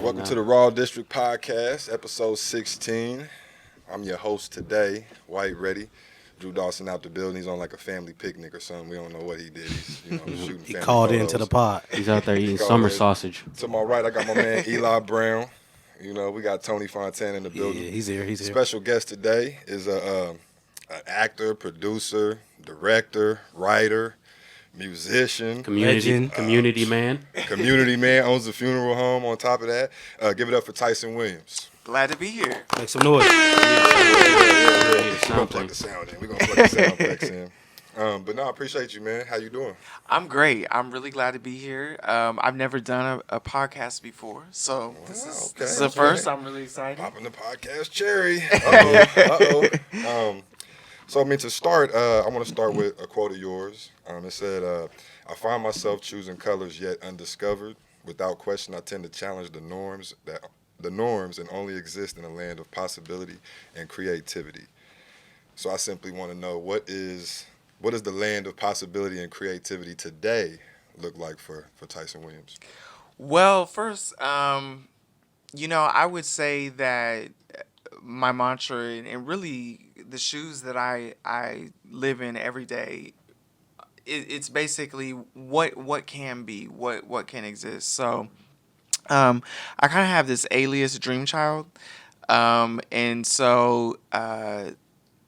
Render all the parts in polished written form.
Welcome to the Raw District podcast, episode 16. I'm your host today, White Ready. Drew Dawson out the building. He's on like a family picnic or something. We don't know what he did. He's shooting He family called photos. into the pod. He's out there eating summer sausage. To my right, I got my man Eli Brown. We got Tony Fontana in the building. Yeah, he's here. Special guest today is an actor, producer, director, writer, musician, Community man. community man, owns a funeral home on top of that. Give it up for Tyson Williams. Glad to be here. Make some noise. We're going to plug the sound in. We're going to plug the sound effects in. But no, I appreciate you, man. How you doing? I'm great. I'm really glad to be here. I've never done a podcast before, so this is the first. I'm really excited. Popping the podcast cherry. Uh-oh. So, to start, I want to start with a quote of yours. It said, I find myself choosing colors yet undiscovered. Without question, I tend to challenge the norms and only exist in a land of possibility and creativity. So I simply want to know, what does the land of possibility and creativity today look like for Tyson Williams? Well, first, I would say that my mantra and really the shoes that I live in every day, it's basically what can be, what can exist. So I kind of have this alias Dream Child. And so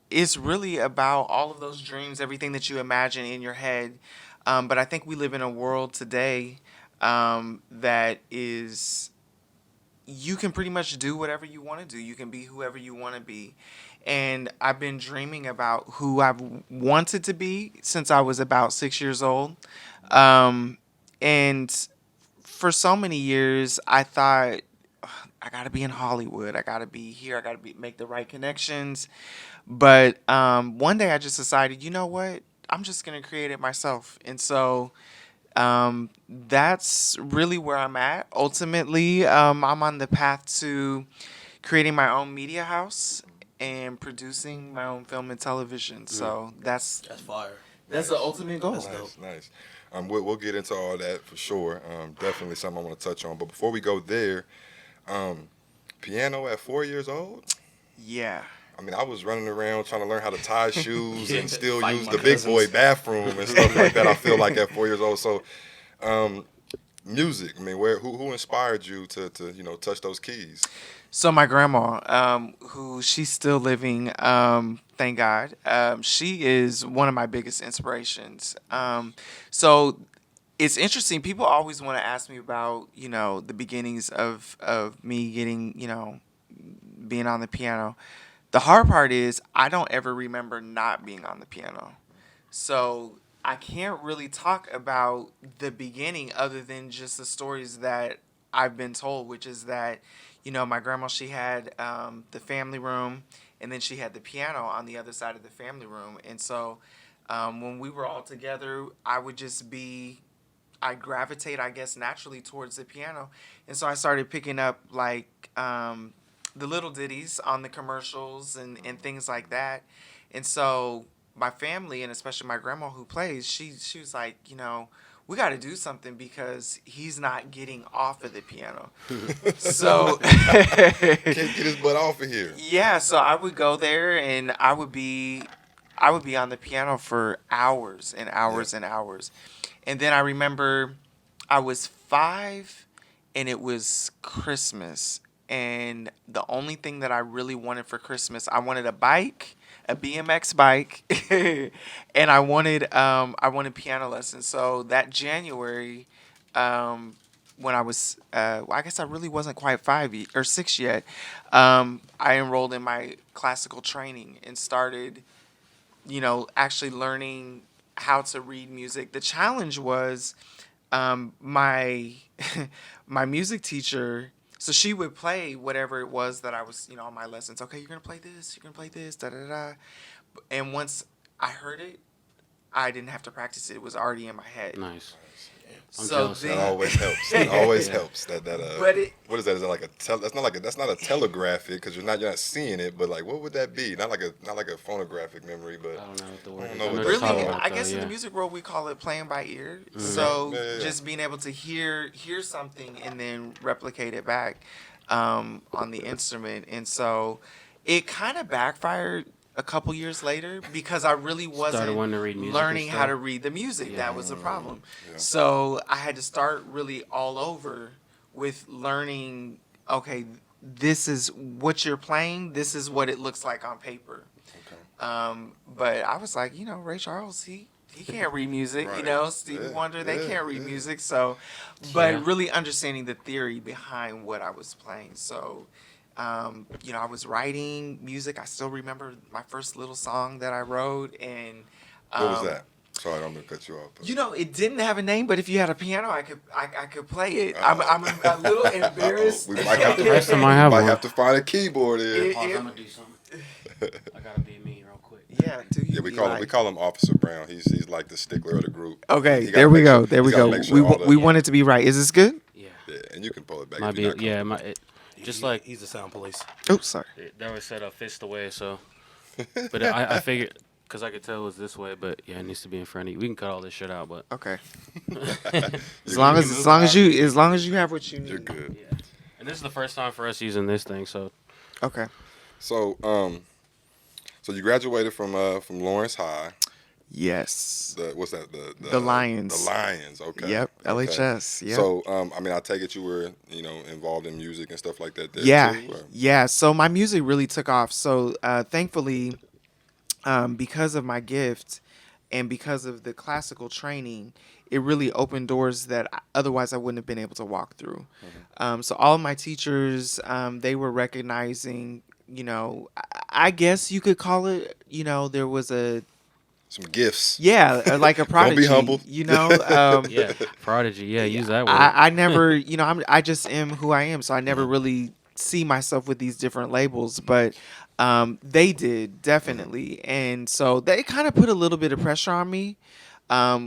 it's really about all of those dreams, everything that you imagine in your head. But I think we live in a world today that is, you can pretty much do whatever you want to do. You can be whoever you want to be. And I've been dreaming about who I've wanted to be since I was about 6 years old. And for so many years, I thought, I got to be in Hollywood. I got to be here. I got to make the right connections. But one day I just decided, you know what? I'm just going to create it myself. And so that's really where I'm at. Ultimately, I'm on the path to creating my own media house and producing my own film and television. So that's fire. That's the ultimate goal. Nice. We'll get into all that for sure. Definitely something I want to touch on. But before we go there, piano at 4 years old? Yeah. I was running around trying to learn how to tie shoes and still use the big boy bathroom and stuff like that. I feel like at 4 years old. So, music. Who inspired you to touch those keys? So my grandma, who she's still living, thank God. She is one of my biggest inspirations. So it's interesting. People always want to ask me about, the beginnings of me getting, being on the piano. The hard part is I don't ever remember not being on the piano. So I can't really talk about the beginning other than just the stories that I've been told, which is that, my grandma, she had the family room, and then she had the piano on the other side of the family room. And so when we were all together, I gravitate, I guess, naturally towards the piano. And so I started picking up, like, the little ditties on the commercials and things like that. And so my family, and especially my grandma who plays, she was like, we got to do something because he's not getting off of the piano. So Can't get his butt off of here. Yeah, so I would go there and I would be on the piano for hours and hours and hours. And then I remember I was 5 and it was Christmas. And the only thing that I really wanted for Christmas, I wanted a bike, a BMX bike, and I wanted piano lessons. So that January, when I was, I guess I really wasn't quite 5 or 6 yet, I enrolled in my classical training and started, actually learning how to read music. The challenge was my music teacher. So she would play whatever it was that I was, on my lessons. Okay, you're going to play this, da-da-da. And once I heard it, I didn't have to practice it. It was already in my head. Nice. I'm So jealous. That then, always helps. It always Yeah. helps. But what is that? Is that like that's not a telegraphic because you're not seeing it. But like, what would that be? Not like a phonographic memory, but I don't know what the word don't is. know I what know they're what you're really, talking about, I though, guess in the yeah. music world we call it playing by ear. Mm-hmm. So Yeah. just being able to hear something and then replicate it back on the instrument, and so it kind of backfired a couple years later because I really Started wasn't wanting to read music and learning how stuff. to read the music. Yeah. That was the problem. Yeah. So I had to start really all over with learning. Okay, this is what you're playing. This is what it looks like on paper. Okay. But I was like, Ray Charles, he can't read music. Right. Stevie Yeah, Wonder, they yeah, can't read yeah. music. So, but Yeah. really understanding the theory behind what I was playing. So, I was writing music. I still remember my first little song that I wrote, and What was that? Sorry, I'm gonna cut you off. But it didn't have a name, but if you had a piano, I could play it. Uh-oh. I'm a little embarrassed. We might have to. Rest of my have might one. have to find a keyboard here. It- Pause, I'm gonna do something. I gotta be me real quick. Yeah, do you? Yeah, we call him Officer Brown. He's like the stickler of the group. Okay, He gotta there we make go. sure- There we he's gotta go. make sure all the- We want it to be right. Is this good? Yeah. Yeah, and you can pull it back. Might if be. you're not Yeah. comfortable. Just like he's a sound police. Oh, sorry. that was said a fist away. So, but I figured because I could tell it was this way. But yeah, it needs to be in front of you. We can cut all this shit out. But Okay. You As long can as move you have what you need. You're good. yeah. And this is the first time for us using this thing. So Okay. So so you graduated from Lawrence High. Yes. What's that? The Lions. The Lions. Okay. Yep. Okay. LHS. Yep. So I take it you were involved in music and stuff like that there yeah. too. Or? Yeah. So my music really took off. So thankfully, because of my gift and because of the classical training, it really opened doors that otherwise I wouldn't have been able to walk through. Mm-hmm. So all of my teachers, they were recognizing, I guess you could call it, there was Some gifts. like a prodigy. Don't be humble. yeah, prodigy. Yeah, use that word. I never, I just am who I am. So I never really see myself with these different labels, but they did definitely. And so they kind of put a little bit of pressure on me,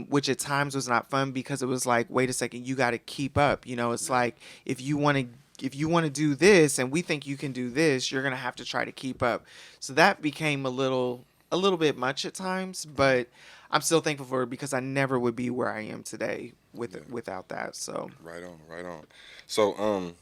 which at times was not fun because it was like, wait a second, you got to keep up. It's like, if you want to do this and we think you can do this, you're going to have to try to keep up. So that became a little bit much at times, but I'm still thankful for it because I never would be where I am today without that. So Right on. So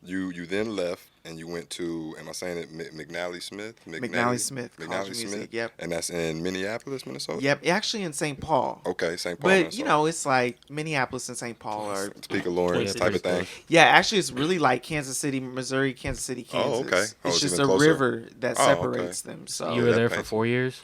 you then left and you went to, am I saying it, McNally Smith? McNally Smith College of Music, yep. And that's in Minneapolis, Minnesota? Yep, actually in St. Paul. Okay, St. Paul, But Minnesota. it's like Minneapolis and St. Paul are. Speak of Lawrence Yeah, type of pretty thing. Yeah, actually, it's really like Kansas City, Missouri, Kansas City, Kansas. Oh, okay. Oh, It's it's just even a closer. river that Oh, okay. separates them. So You were that there for paints 4 years.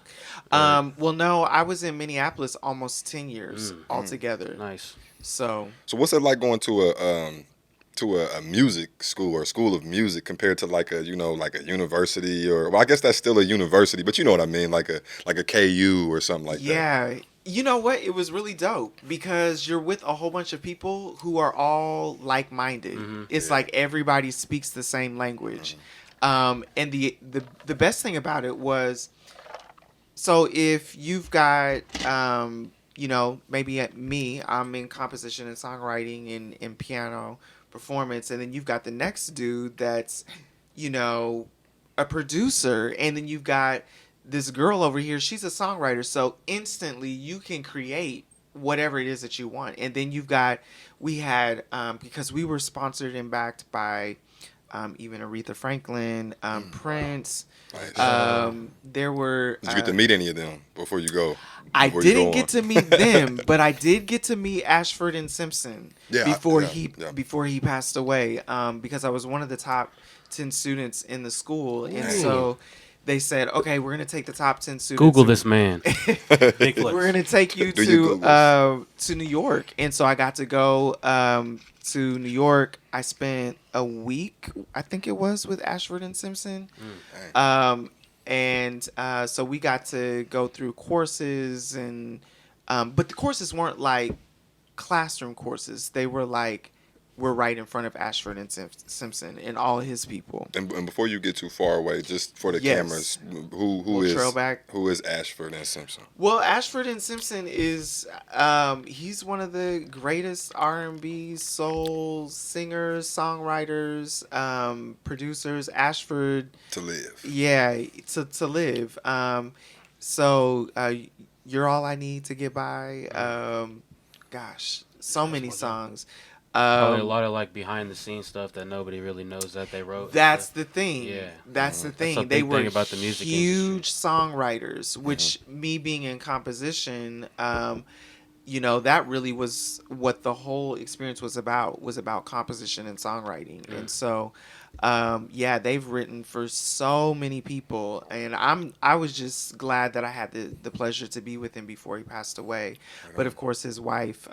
well, no, I was in Minneapolis almost 10 years altogether. Nice. So So what's it like going to a music school or school of music compared to like a university or, well, I guess that's still a university, but you know what I mean, like a KU or something like that. yeah, you know what? It was really dope because you're with a whole bunch of people who are all like-minded. It's like everybody speaks the same language. And the best thing about it was, so if you've got maybe at me, I'm in composition and songwriting and piano performance, and then you've got the next dude that's a producer, and then you've got this girl over here, she's a songwriter, so instantly you can create whatever it is that you want. And then we had because we were sponsored and backed by even Aretha Franklin, Prince. Nice. There were Did you get to meet any of them before you go? I before you didn't go get to meet them, but I did get to meet Ashford and Simpson before he passed away. Because I was one of the top 10 students in the school, and so they said, "Okay, we're gonna take the top 10 students. Google this man. Big flips. We're gonna take you Do you to New York." And so I got to go to New York. I spent a week, I think it was, with Ashford and Simpson. And so we got to go through courses, and but the courses weren't like classroom courses. They were like we're right in front of Ashford and Simpson and all his people. And before you get too far away, just for the cameras, who is Ashford and Simpson? Well, Ashford and Simpson is he's one of the greatest R&B soul singers, songwriters, producers. Ashford To live. Yeah, to live. So You're All I Need to Get By. Gosh, so many songs. Probably a lot of like behind the scenes stuff that nobody really knows that they wrote. That's the thing. Yeah. That's the thing. That's a They big were thing about the music huge songwriters, which me being in composition, that really was what the whole experience was about composition and songwriting. And so, they've written for so many people, and I was just glad that I had the pleasure to be with him before he passed away. But of course, his wife,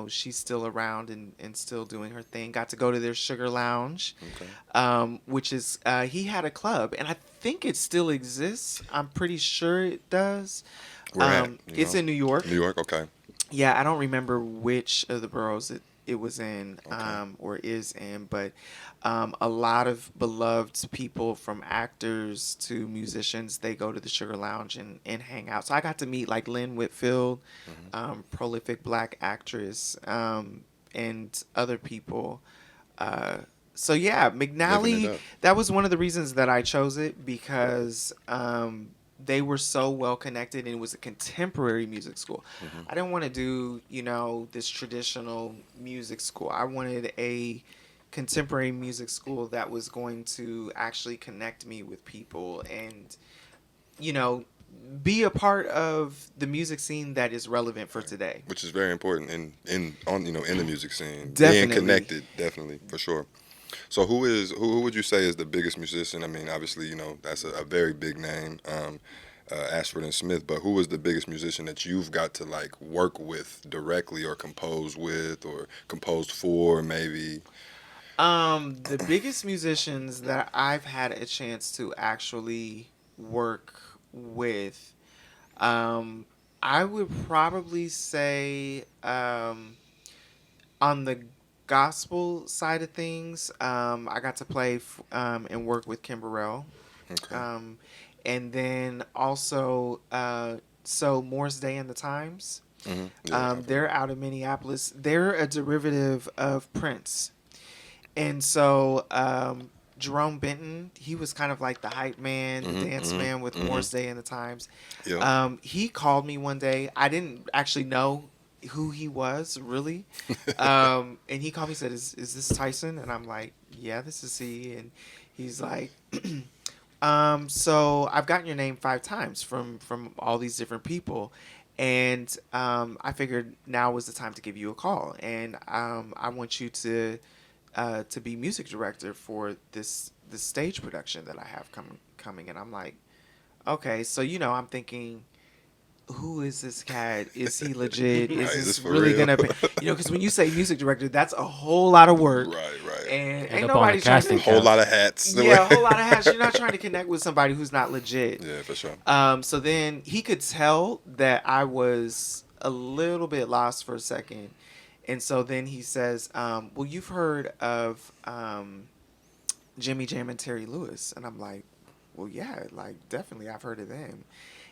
she's still around and still doing her thing. Got to go to their Sugar Lounge, which is he had a club, and I think it still exists. I'm pretty sure it does. It's in New York. New York, okay. Yeah, I don't remember which of the boroughs it was in, or is in, but a lot of beloved people, from actors to musicians, they go to the Sugar Lounge and hang out. So I got to meet like Lynn Whitfield, prolific Black actress, and other people. McNally, that was one of the reasons that I chose it, because they were so well connected, and it was a contemporary music school. I didn't want to do, this traditional music school. I wanted a contemporary music school that was going to actually connect me with people and, be a part of the music scene that is relevant for today. Which is very important in the music scene. Definitely. Being connected, definitely, for sure. So who would you say is the biggest musician? I mean, obviously, that's a very big name, Ashford and Smith, but who is the biggest musician that you've got to like work with directly, or compose with, or composed for, maybe? The biggest musicians that I've had a chance to actually work with, I would probably say on the gospel side of things, I got to play and work with Kim Burrell. Okay. And then also, Morris Day and the Times. They're out of Minneapolis. They're a derivative of Prince. And so Jerome Benton, he was kind of like the hype man, the dance man with Morris Day and the Times. Yeah. He called me one day. I didn't actually know who he was, really. And he called me and said, is this Tyson? And I'm like, yeah, this is he. And he's like, so I've gotten your name 5 times from all these different people. And I figured now was the time to give you a call. And I want you to be music director for this stage production that I have coming. And I'm like, okay. So, I'm thinking, who is this cat? Is he legit? Is this really going to be? Because when you say music director, that's a whole lot of work. Right. And ain't nobody trying to... A whole lot of hats. Yeah, a whole lot of hats. You're not trying to connect with somebody who's not legit. Yeah, for sure. So then he could tell that I was a little bit lost for a second. And so then he says, well, you've heard of Jimmy Jam and Terry Lewis. And I'm like, well, yeah, like, definitely I've heard of them.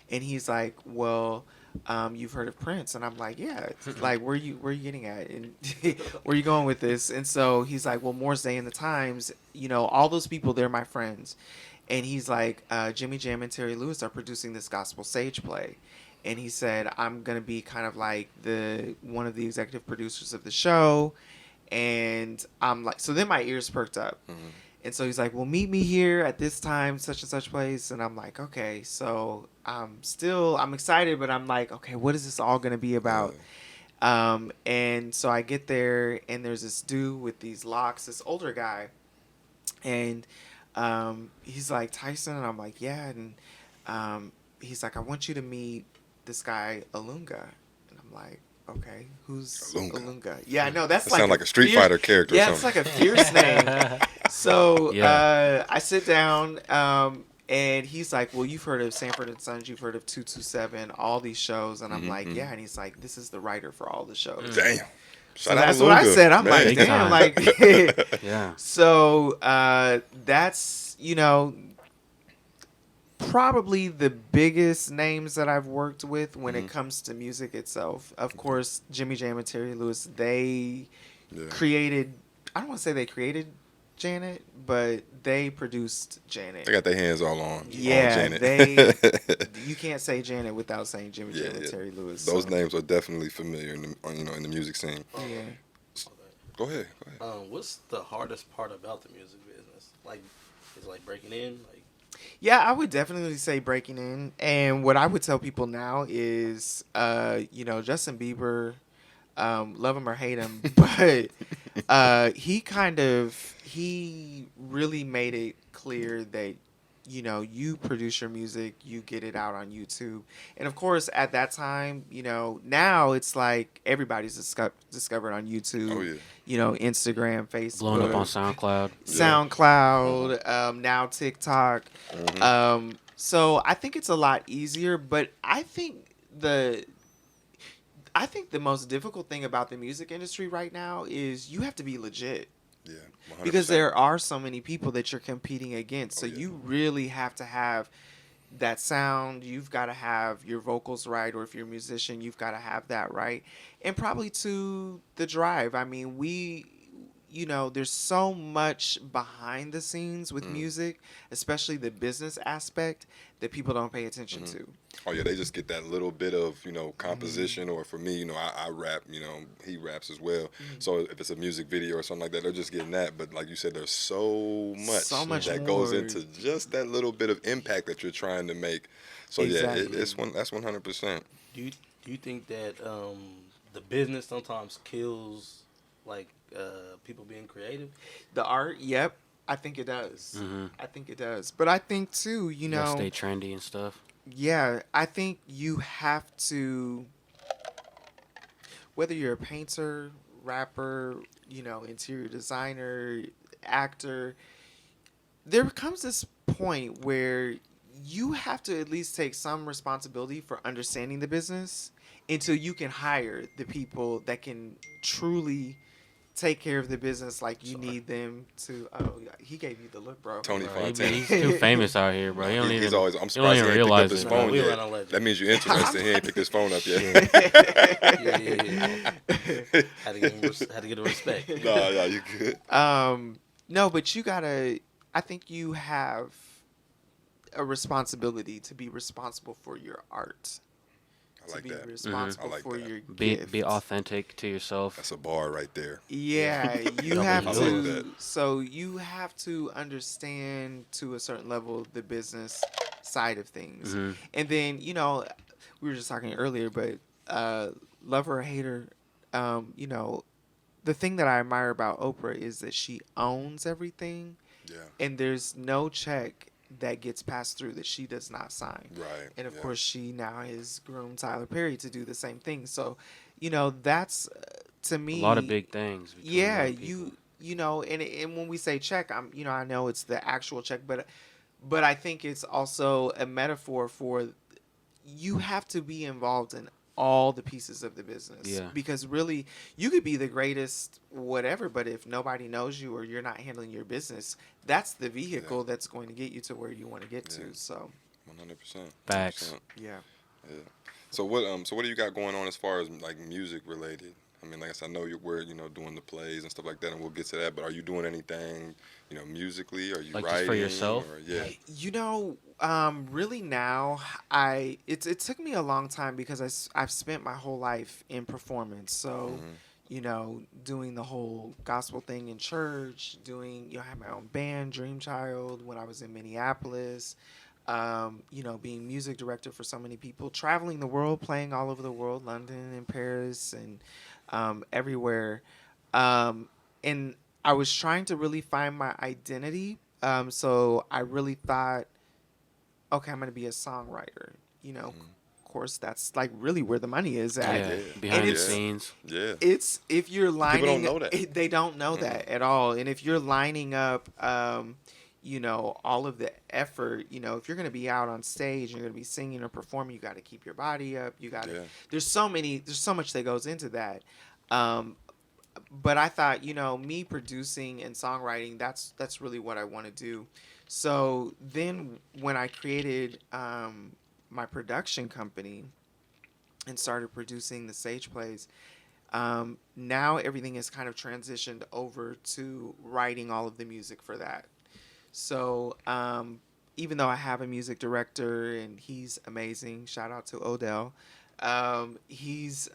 And he's like, well, you've heard of Prince. And I'm like, yeah. Like, where you getting at? And where are you going with this? And so he's like, well, Morris Day and the Times, all those people, they're my friends. And he's like, Jimmy Jam and Terry Lewis are producing this gospel stage play. And he said, I'm going to be kind of like one of the executive producers of the show. And I'm like, so then my ears perked up. And so he's like, well, meet me here at this time, such and such place. And I'm like, okay. So I'm excited, but I'm like, okay, what is this all going to be about? And so I get there, and there's this dude with these locks, this older guy. And he's like, Tyson? And I'm like, yeah. And he's like, I want you to meet this guy, Alunga. And I'm like, okay, who's Alunga? Yeah, I know. That sounds like a Street Fighter character or something. Yeah, it's like a fierce name. So I sit down, And he's like, well, you've heard of Sanford and Sons, you've heard of 227, all these shows. And I'm like, yeah. And he's like, this is the writer for all the shows. Damn. So that's what I said. I'm like, Big damn, time. like, Yeah. So that's, probably the biggest names that I've worked with when it comes to music itself. Of course, Jimmy Jam and Terry Lewis, they created, I don't want to say they created Janet, but they produced Janet. They got their hands all on Yeah, Janet. you can't say Janet without saying Jimmy Jam and Terry Lewis. Those names are definitely familiar in the music scene. Yeah. Go ahead. What's the hardest part about the music business? Like, is it like breaking in? Like, yeah, I would definitely say breaking in. And what I would tell people now is, Justin Bieber, love him or hate him, but he really made it clear that, you produce your music, you get it out on YouTube. And of course, at that time, now it's like everybody's discovered on YouTube. Oh, yeah. Instagram, Facebook. Blowing up on SoundCloud. SoundCloud, now TikTok. Mm-hmm. So I think it's a lot easier, but I think the most difficult thing about the music industry right now is you have to be legit. Yeah, 100%. Because there are so many people that you're competing against. So yeah. you really have to have that sound. You've got to have your vocals right, or if you're a musician, you've got to have that right. And probably to the drive. I mean, there's so much behind the scenes with music, especially the business aspect, that people don't pay attention to. Oh, yeah, they just get that little bit of, composition, or for me, I rap, he raps as well. So if it's a music video or something like that, they're just getting that. But like you said, there's so much that goes into just that little bit of impact that you're trying to make. So Exactly. that's 100%. do you think that the business sometimes kills like people being creative? The art, yep. I think it does. Mm-hmm. I think it does. But I think, too, Stay trendy and stuff. Yeah, I think you have to, whether you're a painter, rapper, interior designer, actor, there comes this point where you have to at least take some responsibility for understanding the business until you can hire the people that can truly take care of the business like you need them to. Oh, he gave you the look, bro. Tony Bro, Fontana. he's too famous out here, bro. He don't even. He's always. I'm he don't surprised he even ain't picked up realize his it. phone We yet. run on legend. That means you're interested. He ain't picked his phone up yet. Yeah. Had to get a respect. Nah, you good. No, but you gotta. I think you have a responsibility to be responsible for your art. I like to be that. responsible I like for that. your Be gift. authentic to yourself. That's a bar right there. Yeah, you Double have I down. love to. that. So you have to understand to a certain level the business side of things, and then we were just talking earlier, but lover or hater, the thing that I admire about Oprah is that she owns everything, Yeah. and there's no check that gets passed through that she does not sign. Right. And of yeah. course, she now has groomed Tyler Perry to do the same thing. So, that's to me A lot of big things. between a Yeah, lot of people. and when we say check, I know it's the actual check, but I think it's also a metaphor for you have to be involved in all the pieces of the business. Yeah. Because really, you could be the greatest whatever, but if nobody knows you or you're not handling your business, that's the vehicle that's going to get you to where you want to get to. So, 100%. Facts. 100%. yeah. Yeah. So what do you got going on as far as like music related? I mean, like I said, I know we're doing the plays and stuff like that, and we'll get to that. But are you doing anything, musically? Are you Like just writing for yourself? Or, yeah. Really now, it took me a long time because I've spent my whole life in performance. So, doing the whole gospel thing in church, I had my own band, Dream Child, when I was in Minneapolis. Being music director for so many people, traveling the world, playing all over the world, London and Paris and everywhere. And I was trying to really find my identity. So I really thought, okay, I'm going to be a songwriter. Of course, that's like really where the money is at. Yeah, behind the scenes. Yeah. It's if you're lining, don't know that. they don't know that at all. And if you're lining up, all of the effort, if you're going to be out on stage and you're going to be singing or performing, you got to keep your body up. You got to, there's so much that goes into that. But I thought, me producing and songwriting, that's really what I want to do. So then when I created my production company and started producing the stage plays, now everything is kind of transitioned over to writing all of the music for that. So even though I have a music director and he's amazing, shout out to Odell, he's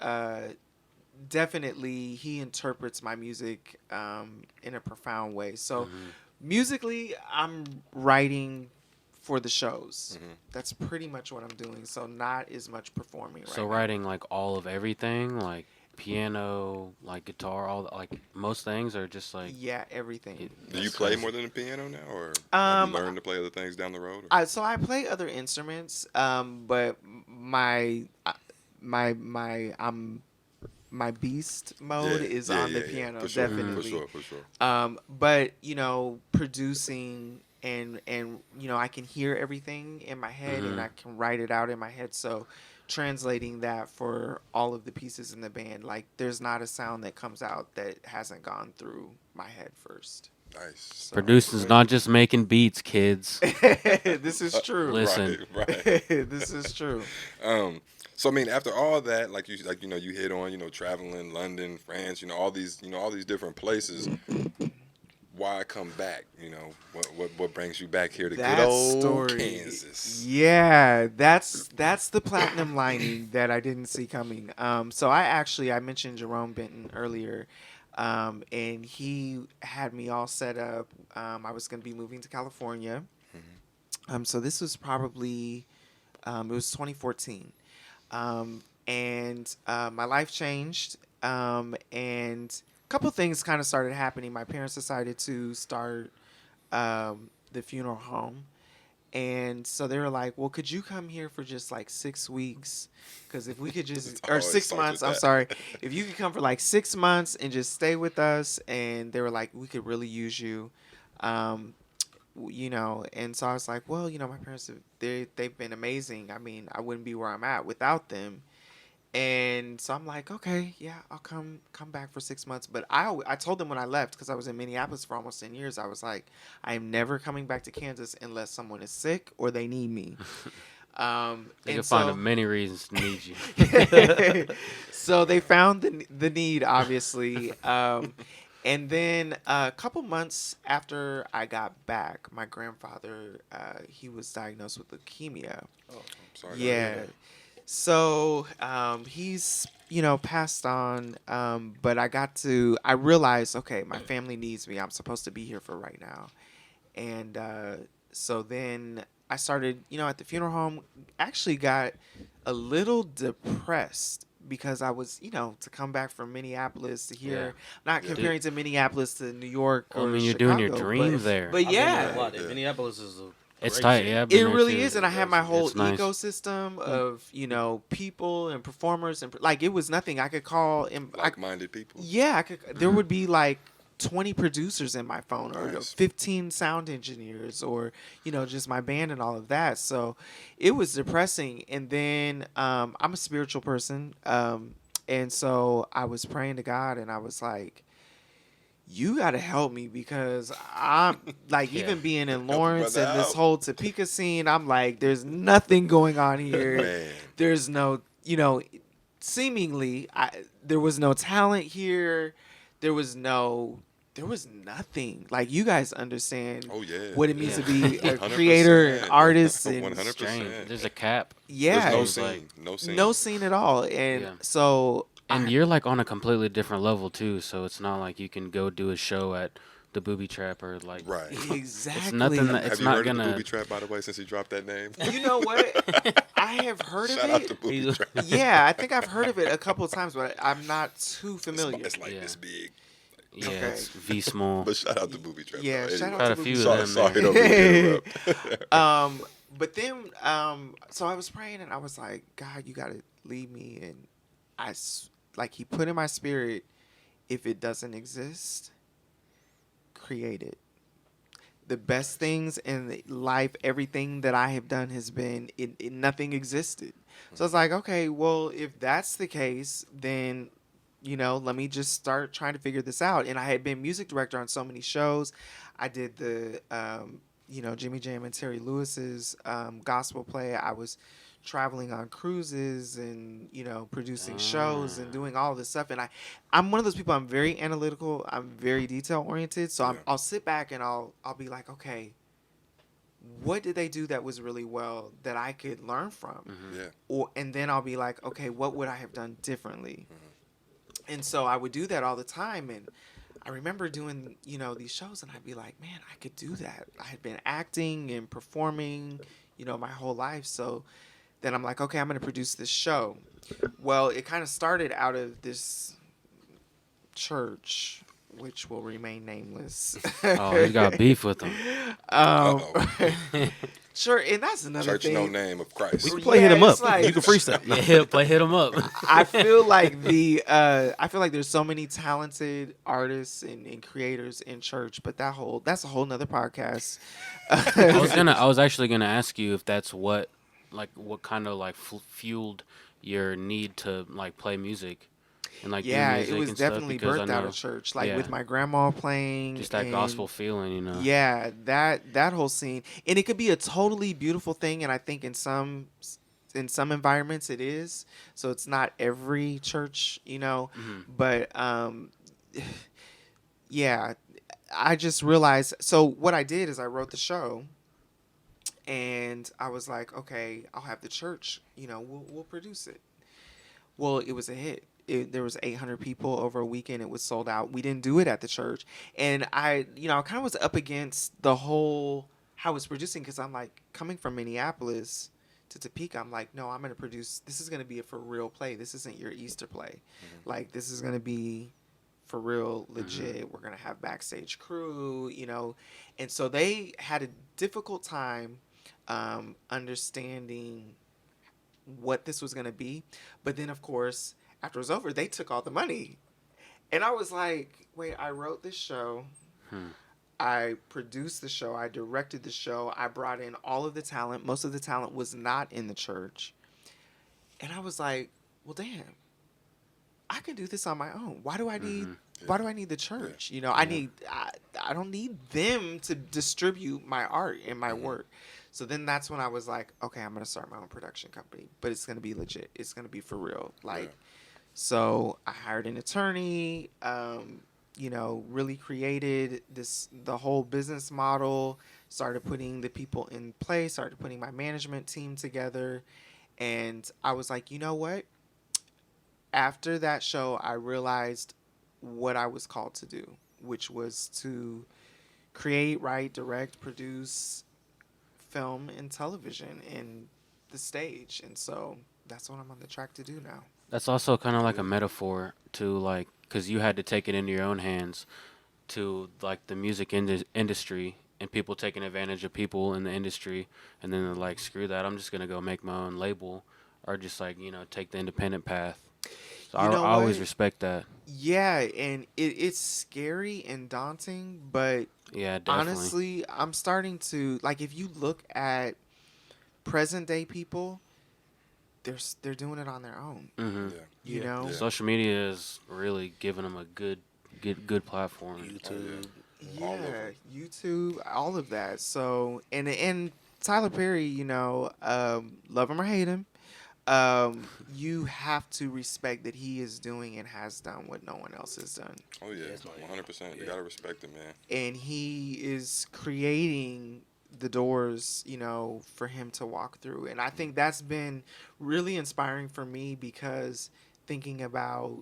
definitely, he interprets my music in a profound way. So musically, I'm writing for the shows. That's pretty much what I'm doing. So not as much performing right So now. writing like all of everything, like piano, like guitar, all like most things, are just like Yeah, everything. Do you play more than the piano now, or have you learned to play other things down the road? Or? So I play other instruments, but my beast mode is on the piano, for sure, definitely. For sure. But producing and I can hear everything in my head and I can write it out in my head. So translating that for all of the pieces in the band, like there's not a sound that comes out that hasn't gone through my head first. Nice. So, producing's not just making beats, kids. This is true. Listen. Right. This is true. So I mean, after all that, you hit on, traveling, London, France, all these different places. Why come back? What brings you back here to good old Kansas? Yeah, that's the platinum lining that I didn't see coming. So I mentioned Jerome Benton earlier, and he had me all set up. I was going to be moving to California. So this was probably it was 2014. And my life changed, and a couple things kind of started happening. My parents decided to start the funeral home, and so they were like, well, could you come here for just like 6 weeks? Because if we could just, or 6 months, I'm sorry, if you could come for like 6 months and just stay with us. And they were like, we could really use you. And so I was like, well, my parents, they've been amazing. I mean, I wouldn't be where I'm at without them. And so I'm like, okay, yeah, I'll come back for 6 months. But I told them when I left, because I was in Minneapolis for almost 10 years, I was like, I am never coming back to Kansas unless someone is sick or they need me. They can find many reasons to need you. So they found the need, obviously. And then a couple months after I got back, my grandfather, he was diagnosed with leukemia. Oh, I'm sorry. Yeah. So he's, passed on. But I realized, okay, my family needs me. I'm supposed to be here for right now. And so then I started, at the funeral home, actually got a little depressed because I was, to come back from Minneapolis to here, not comparing to Minneapolis to New York or I mean, you're Chicago, doing your dream there. But yeah. Minneapolis is it's tight, yeah. It really is, and I had my whole nice ecosystem of people and performers, and like it was nothing. I could call like-minded people. Yeah, I could. There would be like 20 producers in my phone, or Nice. 15 sound engineers, or just my band and all of that. So it was depressing. And then I'm a spiritual person, and so I was praying to God, and I was like, you got to help me, because I'm like, even being in Lawrence and this whole Topeka scene, I'm like, there's nothing going on here. Man. There's no, seemingly there was no talent here. There was nothing. Like, you guys understand what it means to be a creator and artist. And 100%. There's a cap. Yeah. There's no scene at all. And so... And you're like on a completely different level too, so it's not like you can go do a show at the Booby Trap or like right. Exactly. It's nothing. Have you heard of the Booby Trap, by the way, since he dropped that name? You know what? I have heard of it. Shout out to Booby Trap. Yeah, I think I've heard of it a couple of times, but I'm not too familiar. It's like this big. Yeah, it's V small. But shout out to Booby Trap. Yeah, though. shout Anyway. out to a few Booby of them. Sorry, man. don't mean to interrupt. But then, so I was praying and I was like, God, you got to lead me. And he put in my spirit, if it doesn't exist, create it. the best things in life, everything that I have done has been nothing existed. So I was like, okay, well, if that's the case, then let me just start trying to figure this out. And I had been music director on so many shows. I did the Jimmy Jam and Terry Lewis's gospel play. I was traveling on cruises and producing shows and doing all this stuff. And I'm one of those people. I'm very analytical. I'm very detail oriented. So I'll sit back and I'll be like, okay, what did they do that was really well that I could learn from? And then I'll be like, okay, what would I have done differently? And so I would do that all the time. And I remember doing, these shows, and I'd be like, man, I could do that. I had been acting and performing, my whole life. So then I'm like, okay, I'm going to produce this show. Well, it kind of started out of this church, which will remain nameless. Oh, you got beef with them. Sure, and that's another Church thing. No Name of Christ. We can play hit 'em up. Like, You can freestyle. Yeah, play hit them up. I feel like there's so many talented artists and creators in church, but that's a whole nother podcast. I was actually gonna ask you if that's what kind of fueled your need to play music and do Yeah, music it was and stuff, definitely because I birthed out know of church, yeah. with my grandma playing. just that and gospel feeling, Yeah, that whole scene, and it could be a totally beautiful thing, and I think in some environments it is. So it's not every church, but yeah, I just realized. So what I did is I wrote the show, and I was like, okay, I'll have the church, we'll produce it. Well, it was a hit. There was 800 people over a weekend. It was sold out. We didn't do it at the church. And I kind of was up against the whole how it's producing, because I'm like, coming from Minneapolis to Topeka, I'm like, no, I'm going to produce, this is going to be a for real play. This isn't your Easter play. Like, this is going to be for real, legit. We're going to have backstage crew, And so they had a difficult time understanding what this was going to be. But then, of course, after it was over, they took all the money. And I was like, wait, I wrote this show. I produced the show. I directed the show. I brought in all of the talent. Most of the talent was not in the church. And I was like, well, damn, I can do this on my own. Why do I need the church? I don't need them to distribute my art and my work. So then that's when I was like, okay, I'm going to start my own production company, but it's going to be legit. It's going to be for real. So I hired an attorney, really created the whole business model, started putting the people in place, started putting my management team together. And I was like, you know what? After that show, I realized what I was called to do, which was to create, write, direct, produce film and television and the stage. And so that's what I'm on the track to do now. That's also kind of like a metaphor to because you had to take it into your own hands to the music industry and people taking advantage of people in the industry, and then they're like, screw that, I'm just gonna go make my own label, or just take the independent path. So I always respect that. Yeah, and it's scary and daunting, but yeah, definitely. Honestly, I'm starting to if you look at present day people, they're doing it on their own. Yeah. Social media is really giving them a good platform. YouTube. YouTube, all of that. So and Tyler Perry, love him or hate him, you have to respect that he is doing and has done what no one else has done. Oh yeah, 100%. You gotta respect him, man. And he is creating the doors, for him to walk through. And I think that's been really inspiring for me, because thinking about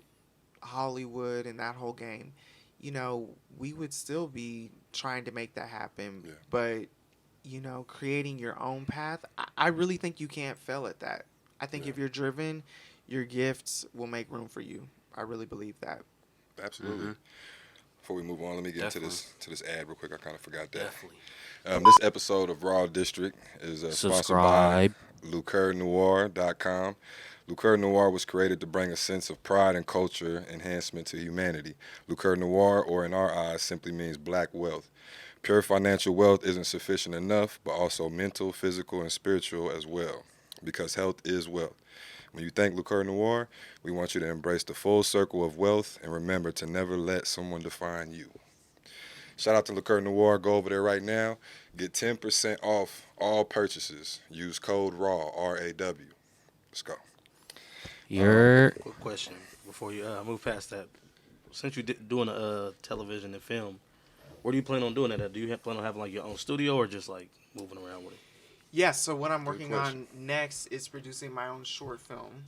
Hollywood and that whole game, we would still be trying to make that happen. Yeah. But, creating your own path, I really think you can't fail at that. I think if you're driven, your gifts will make room for you. I really believe that. Absolutely. Before we move on, let me get to this ad real quick. I kind of forgot that. Definitely. This episode of Raw District is sponsored by LiqueurNoir.com. Liqueur Noir was created to bring a sense of pride and culture enhancement to humanity. Liqueur Noir, or in our eyes, simply means black wealth. Pure financial wealth isn't sufficient enough, but also mental, physical, and spiritual as well, because health is wealth. When you think Liqueur Noir, we want you to embrace the full circle of wealth and remember to never let someone define you. Shout out to Liqueur Noir. Go over there right now. Get 10% off all purchases. Use code RAW, R-A-W. Let's go. You're Quick question before you move past that. Since you're doing television and film, where do you plan on doing that at? Do you plan on having like your own studio or just like moving around with it? Yeah, so what I'm working question. on next is producing my own short film.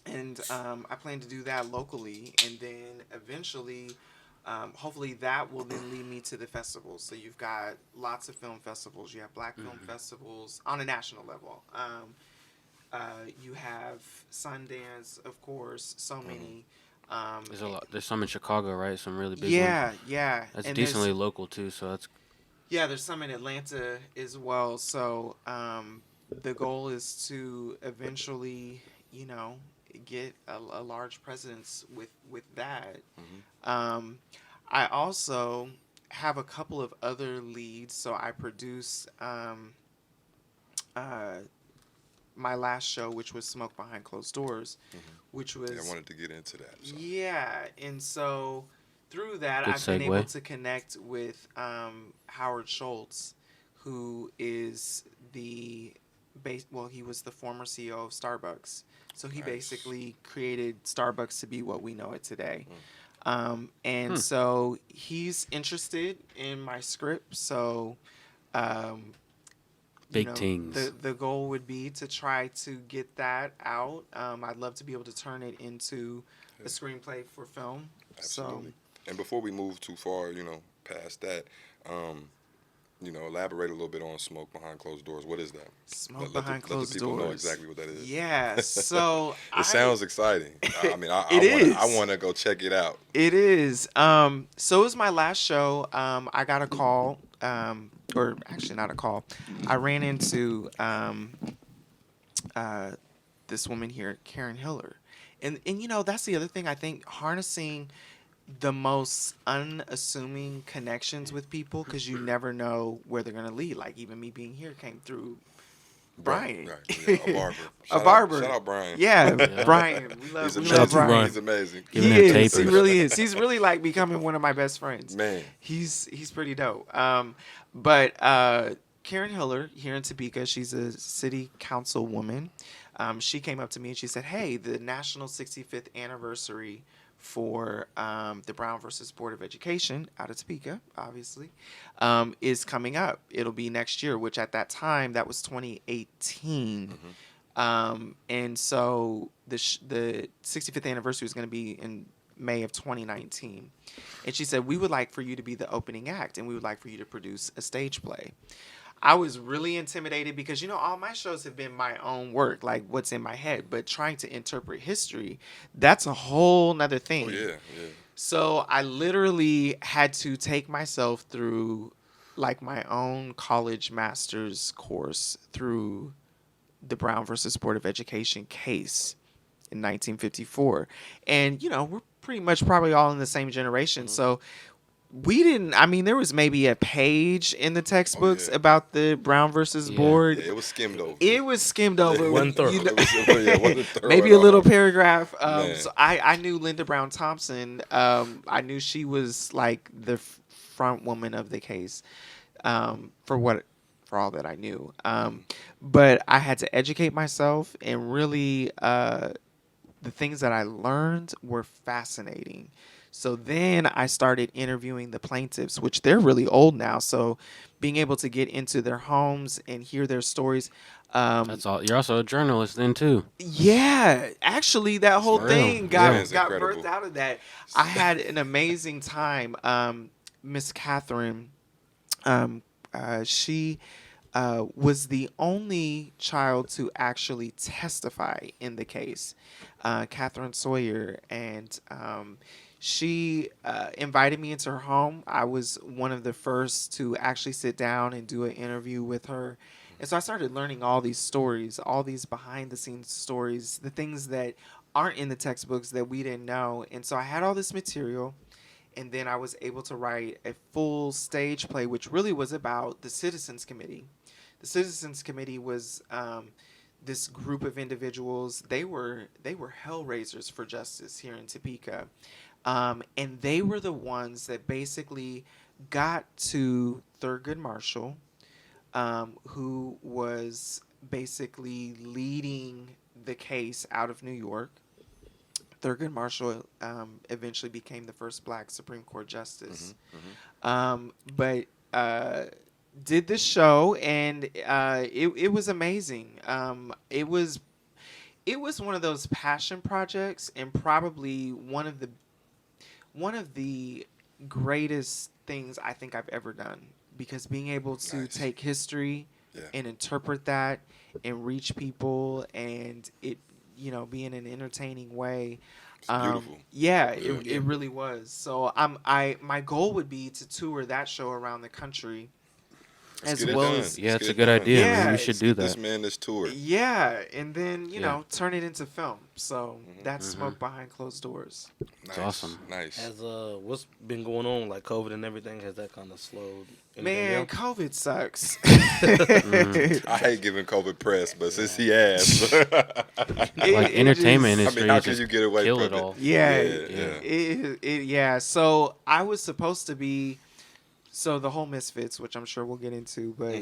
And I plan to do that locally. And then eventually, hopefully that will then lead me to the festivals. So you've got lots of film festivals. You have black film festivals on a national level. You have Sundance, of course, so many. there's a lot. There's some in Chicago, right? Some really big ones. Yeah. That's And decently local too. So that's there's some in Atlanta as well. So the goal is to eventually, get a large presence with that. I also have a couple of other leads. So I produce my last show, which was Smoke Behind Closed Doors, which was Yeah, I wanted to get into that. So. yeah, and so through that, Good I've been able segue. to connect with Howard Schultz, who is the he was the former CEO of Starbucks. So he Nice. basically created Starbucks to be what we know it today. And so he's interested in my script. So big things. the goal would be to try to get that out. I'd love to be able to turn it into a screenplay for film. Absolutely. And before we move too far, past that, elaborate a little bit on Smoke Behind Closed Doors. What is that? Smoke Let Behind the Closed people know Doors. exactly what that is. Yeah, so It sounds exciting. I mean, It I is. want to go check it out. It is. So it was my last show. I got a call, or actually not a call. I ran into this woman here, Karen Hiller, and that's the other thing. I think harnessing the most unassuming connections with people, because you never know where they're gonna lead. Like even me being here came through Brian. Right. Yeah, a barber. A barber. Shout out Brian. Yeah, Brian. We love, He's we amazing. love Brian. He's amazing. Giving He him is. He tapers. really is. He's really like becoming one of my best friends. Man. He's pretty dope. But Karen Hiller here in Topeka, she's a city council woman. She came up to me and she said, "Hey, the national 65th anniversary for the Brown versus Board of Education out of Topeka, obviously, is coming up. It'll be next year," which at that time, that was 2018. And so the 65th anniversary is going to be in May of 2019. And she said, "We would like for you to be the opening act, and we would like for you to produce a stage play." I was really intimidated because, all my shows have been my own work, like what's in my head. But trying to interpret history, that's a whole nother thing. Oh, yeah. So I literally had to take myself through like my own college master's course through the Brown versus Board of Education case in 1954. And, we're pretty much probably all in the same generation. So we didn't, there was maybe a page in the textbooks about the Brown versus Board. Yeah, it was skimmed over. It was skimmed over. One third. Maybe a little paragraph. Man. So I knew Linda Brown Thompson. I knew she was like the front woman of the case, for all that I knew. But I had to educate myself, and really, the things that I learned were fascinating. So then I started interviewing the plaintiffs, which they're really old now. So being able to get into their homes and hear their stories. That's all. You're also a journalist then too. Yeah, actually, that whole real. thing Yeah. got Incredible. birthed out of that. I had an amazing time. Miss Catherine, she was the only child to actually testify in the case, Catherine Sawyer, and she invited me into her home. I was one of the first to actually sit down and do an interview with her. And so I started learning all these stories, all these behind-the-scenes stories, the things that aren't in the textbooks that we didn't know. And so I had all this material. And then I was able to write a full stage play, which really was about the Citizens Committee. The Citizens Committee was this group of individuals. They were hellraisers for justice here in Topeka, and they were the ones that basically got to Thurgood Marshall, who was basically leading the case out of New York. Thurgood Marshall eventually became the first Black Supreme Court justice. But did this show, and it was amazing. It was one of those passion projects, and probably one of the greatest things I think I've ever done, because being able to take history and interpret that and reach people, and it be in an entertaining way. It's beautiful. It really was. So my goal would be to tour that show around the country. Let's as get it well done. as Yeah, Let's it's a get it good done. idea. Yeah, Man. We should do that. This man, this tour. yeah, and then Yeah. turn it into film. So that's smoke behind closed doors. Nice. awesome. Nice. Has what's been going on, like COVID and everything, has that kind of slowed anything Man, down? COVID sucks. I hate giving COVID press, but since he asked, Like entertainment I industry, mean, how just can you get away kill from it all. Yeah. So I was supposed to be, so the whole Misfits, which I'm sure we'll get into, but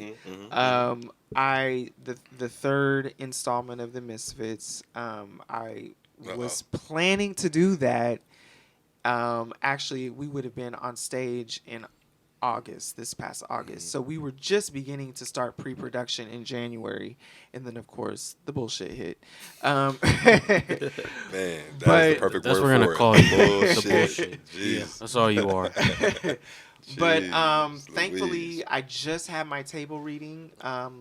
the third installment of the Misfits, I was planning to do that. Actually, we would have been on stage in this past August. So we were just beginning to start pre-production in January, and then of course the bullshit hit. Man, that's the perfect That's word what we're gonna for call it. you. Bullshit. The bullshit. Jeez. That's all you are. But Jeez thankfully, Louise. I just had my table reading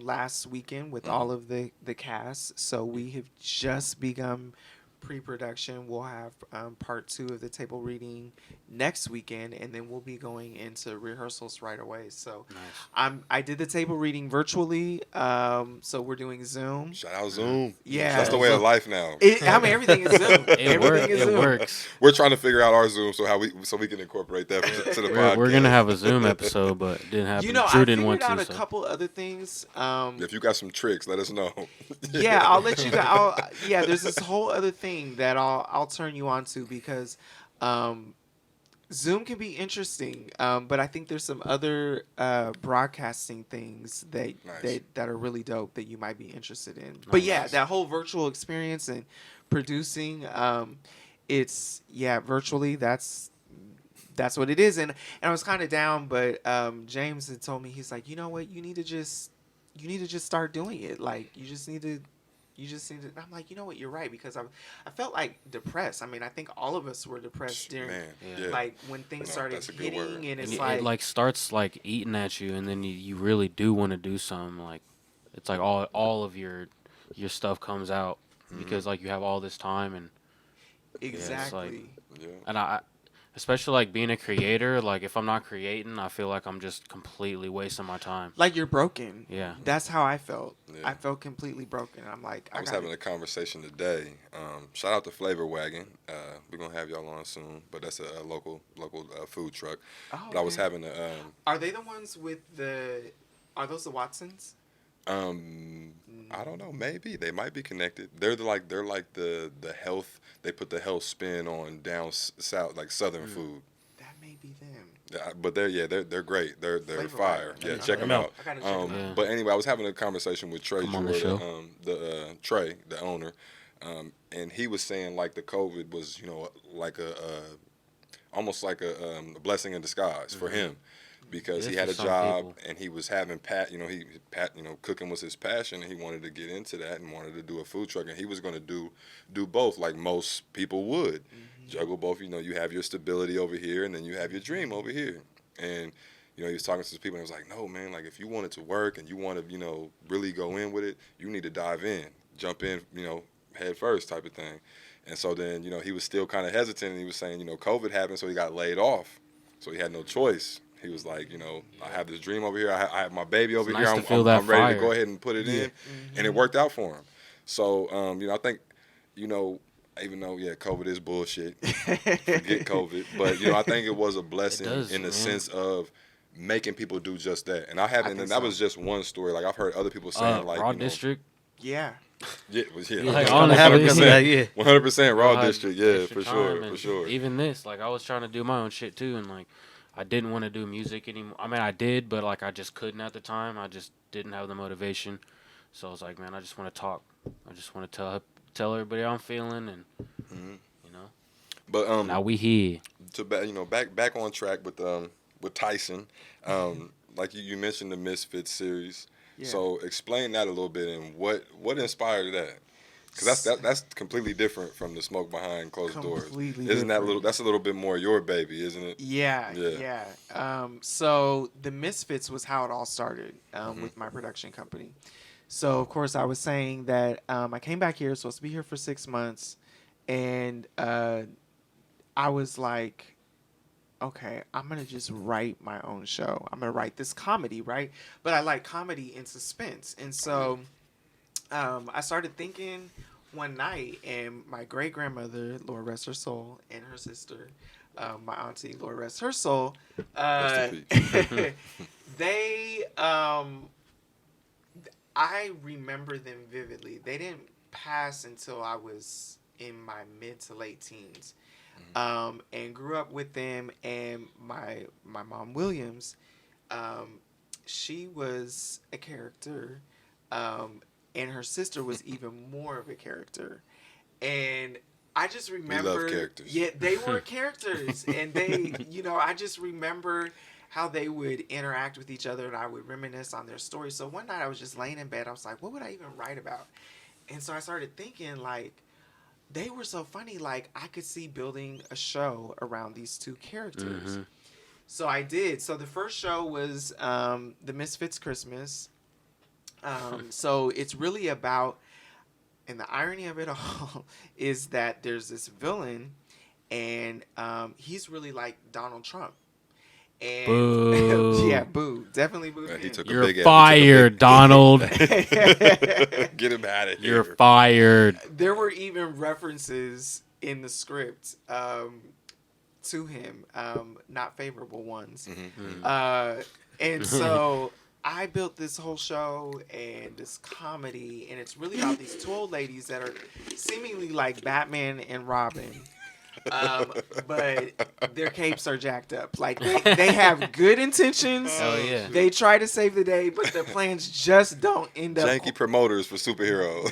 last weekend with all of the cast. So we have just begun pre-production. We'll have part 2 of the table reading next weekend, and then we'll be going into rehearsals right away. So I did the table reading virtually. So we're doing Zoom. Shout out Zoom. Yeah. That's the way of life now. Everything is Zoom. It works. We're trying to figure out our Zoom so we can incorporate that to the podcast. We're gonna have a Zoom episode, but it didn't happen. I Drew didn't figured want out to. a couple other things. If you got some tricks, let us know. Yeah, I'll let you guys. There's this whole other thing that I'll turn you on to, because Zoom can be interesting, but I think there's some other broadcasting things that are really dope that you might be interested in. But yeah, that whole virtual experience and producing, it's virtually that's what it is. And I was kind of down, but James had told me, he's like, you know what, you need to just start doing it. Like you just need to. I'm like, you know what, you're right, because I felt like depressed. I mean, I think all of us were depressed during, like, when things started hitting, and it's it like starts like eating at you, and then you really do want to do something. Like, it's like all of your stuff comes out because like you have all this time, and exactly. And I especially like being a creator, like if I'm not creating, I feel like I'm just completely wasting my time. Like you're broken. Yeah. That's how I felt. Yeah. I felt completely broken. I'm like, I was having a conversation today. Shout out to Flavor Wagon. We're gonna have y'all on soon, but that's a local food truck. Oh, but I was having a. Are they the ones with Are those the Watsons? I don't know. Maybe they might be connected. They're like the health. They put the health spin on down south, like Southern food. That may be them. Yeah, but they're great. They're Flavor fire. Wagon. Yeah, check them out. I gotta check them out. But anyway, I was having a conversation with Trey Come on the show. Jordan, Trey, the owner, and he was saying like the COVID was, like almost like a blessing in disguise for him, because he had a job and he was having cooking was his passion, and he wanted to get into that and wanted to do a food truck, and he was going to do both like most people would. Juggle both. You have your stability over here, and then you have your dream over here. And he was talking to some people, and he was like, "No, man. Like, if you want it to work and you want to, really go in with it, you need to dive in, jump in, head first, type of thing." And so then, he was still kind of hesitant, and he was saying, COVID happened, so he got laid off, so he had no choice. He was like, I have this dream over here. I have my baby over here. I'm ready to go ahead and put it in, and it worked out for him. So, I think, even though COVID is bullshit. Forget COVID, but I think it was a blessing in the sense of making people do just that. And I haven't, and that was just one story. Like I've heard other people saying, like Raw District. Yeah. Yeah, Like, honestly, honestly, 100% Raw had District. Yeah, extra for sure, time, for sure. Even this, like I was trying to do my own shit too, and like I didn't want to do music anymore. I mean, I did, but like I just couldn't at the time. I just didn't have the motivation. So I was like, man, I just want to talk. I just want to tell everybody how I'm feeling, and But now we here. to back on track with Tyson. Like you mentioned the Misfits series. Yeah. So explain that a little bit and what inspired that? Because that's completely different from the smoke behind closed doors. Isn't that that's a little bit more your baby, isn't it? Yeah. So the Misfits was how it all started with my production company. So of course I was saying that I came back here, supposed to be here for 6 months, and I was like, okay, I'm gonna just write my own show. I'm gonna write this comedy, right? But I like comedy and suspense, and so I started thinking one night, and my great grandmother, Lord rest her soul, and her sister, my auntie, Lord rest her soul, they, I remember them vividly. They didn't pass until I was in my mid to late teens, and grew up with them. And my mom Williams, she was a character. And her sister was even more of a character. And I just remember... We love characters. Yeah, they were characters. And they, I just remember how they would interact with each other, and I would reminisce on their stories. So one night I was just laying in bed. I was like, what would I even write about? And so I started thinking, like, they were so funny. Like, I could see building a show around these two characters. So I did. So the first show was the Misfits Christmas. So it's really about, and the irony of it all is that there's this villain, and he's really like Donald Trump. And Boo. yeah, boo, definitely boo. He took You're a big fired, Donald. Get him out of here. You're fired. There were even references in the script to him, not favorable ones. And so I built this whole show and this comedy, and it's really about these two old ladies that are seemingly like Batman and Robin. But their capes are jacked up. Like, they have good intentions. Hell yeah. They try to save the day, but their plans just don't end up... Janky promoters for superheroes.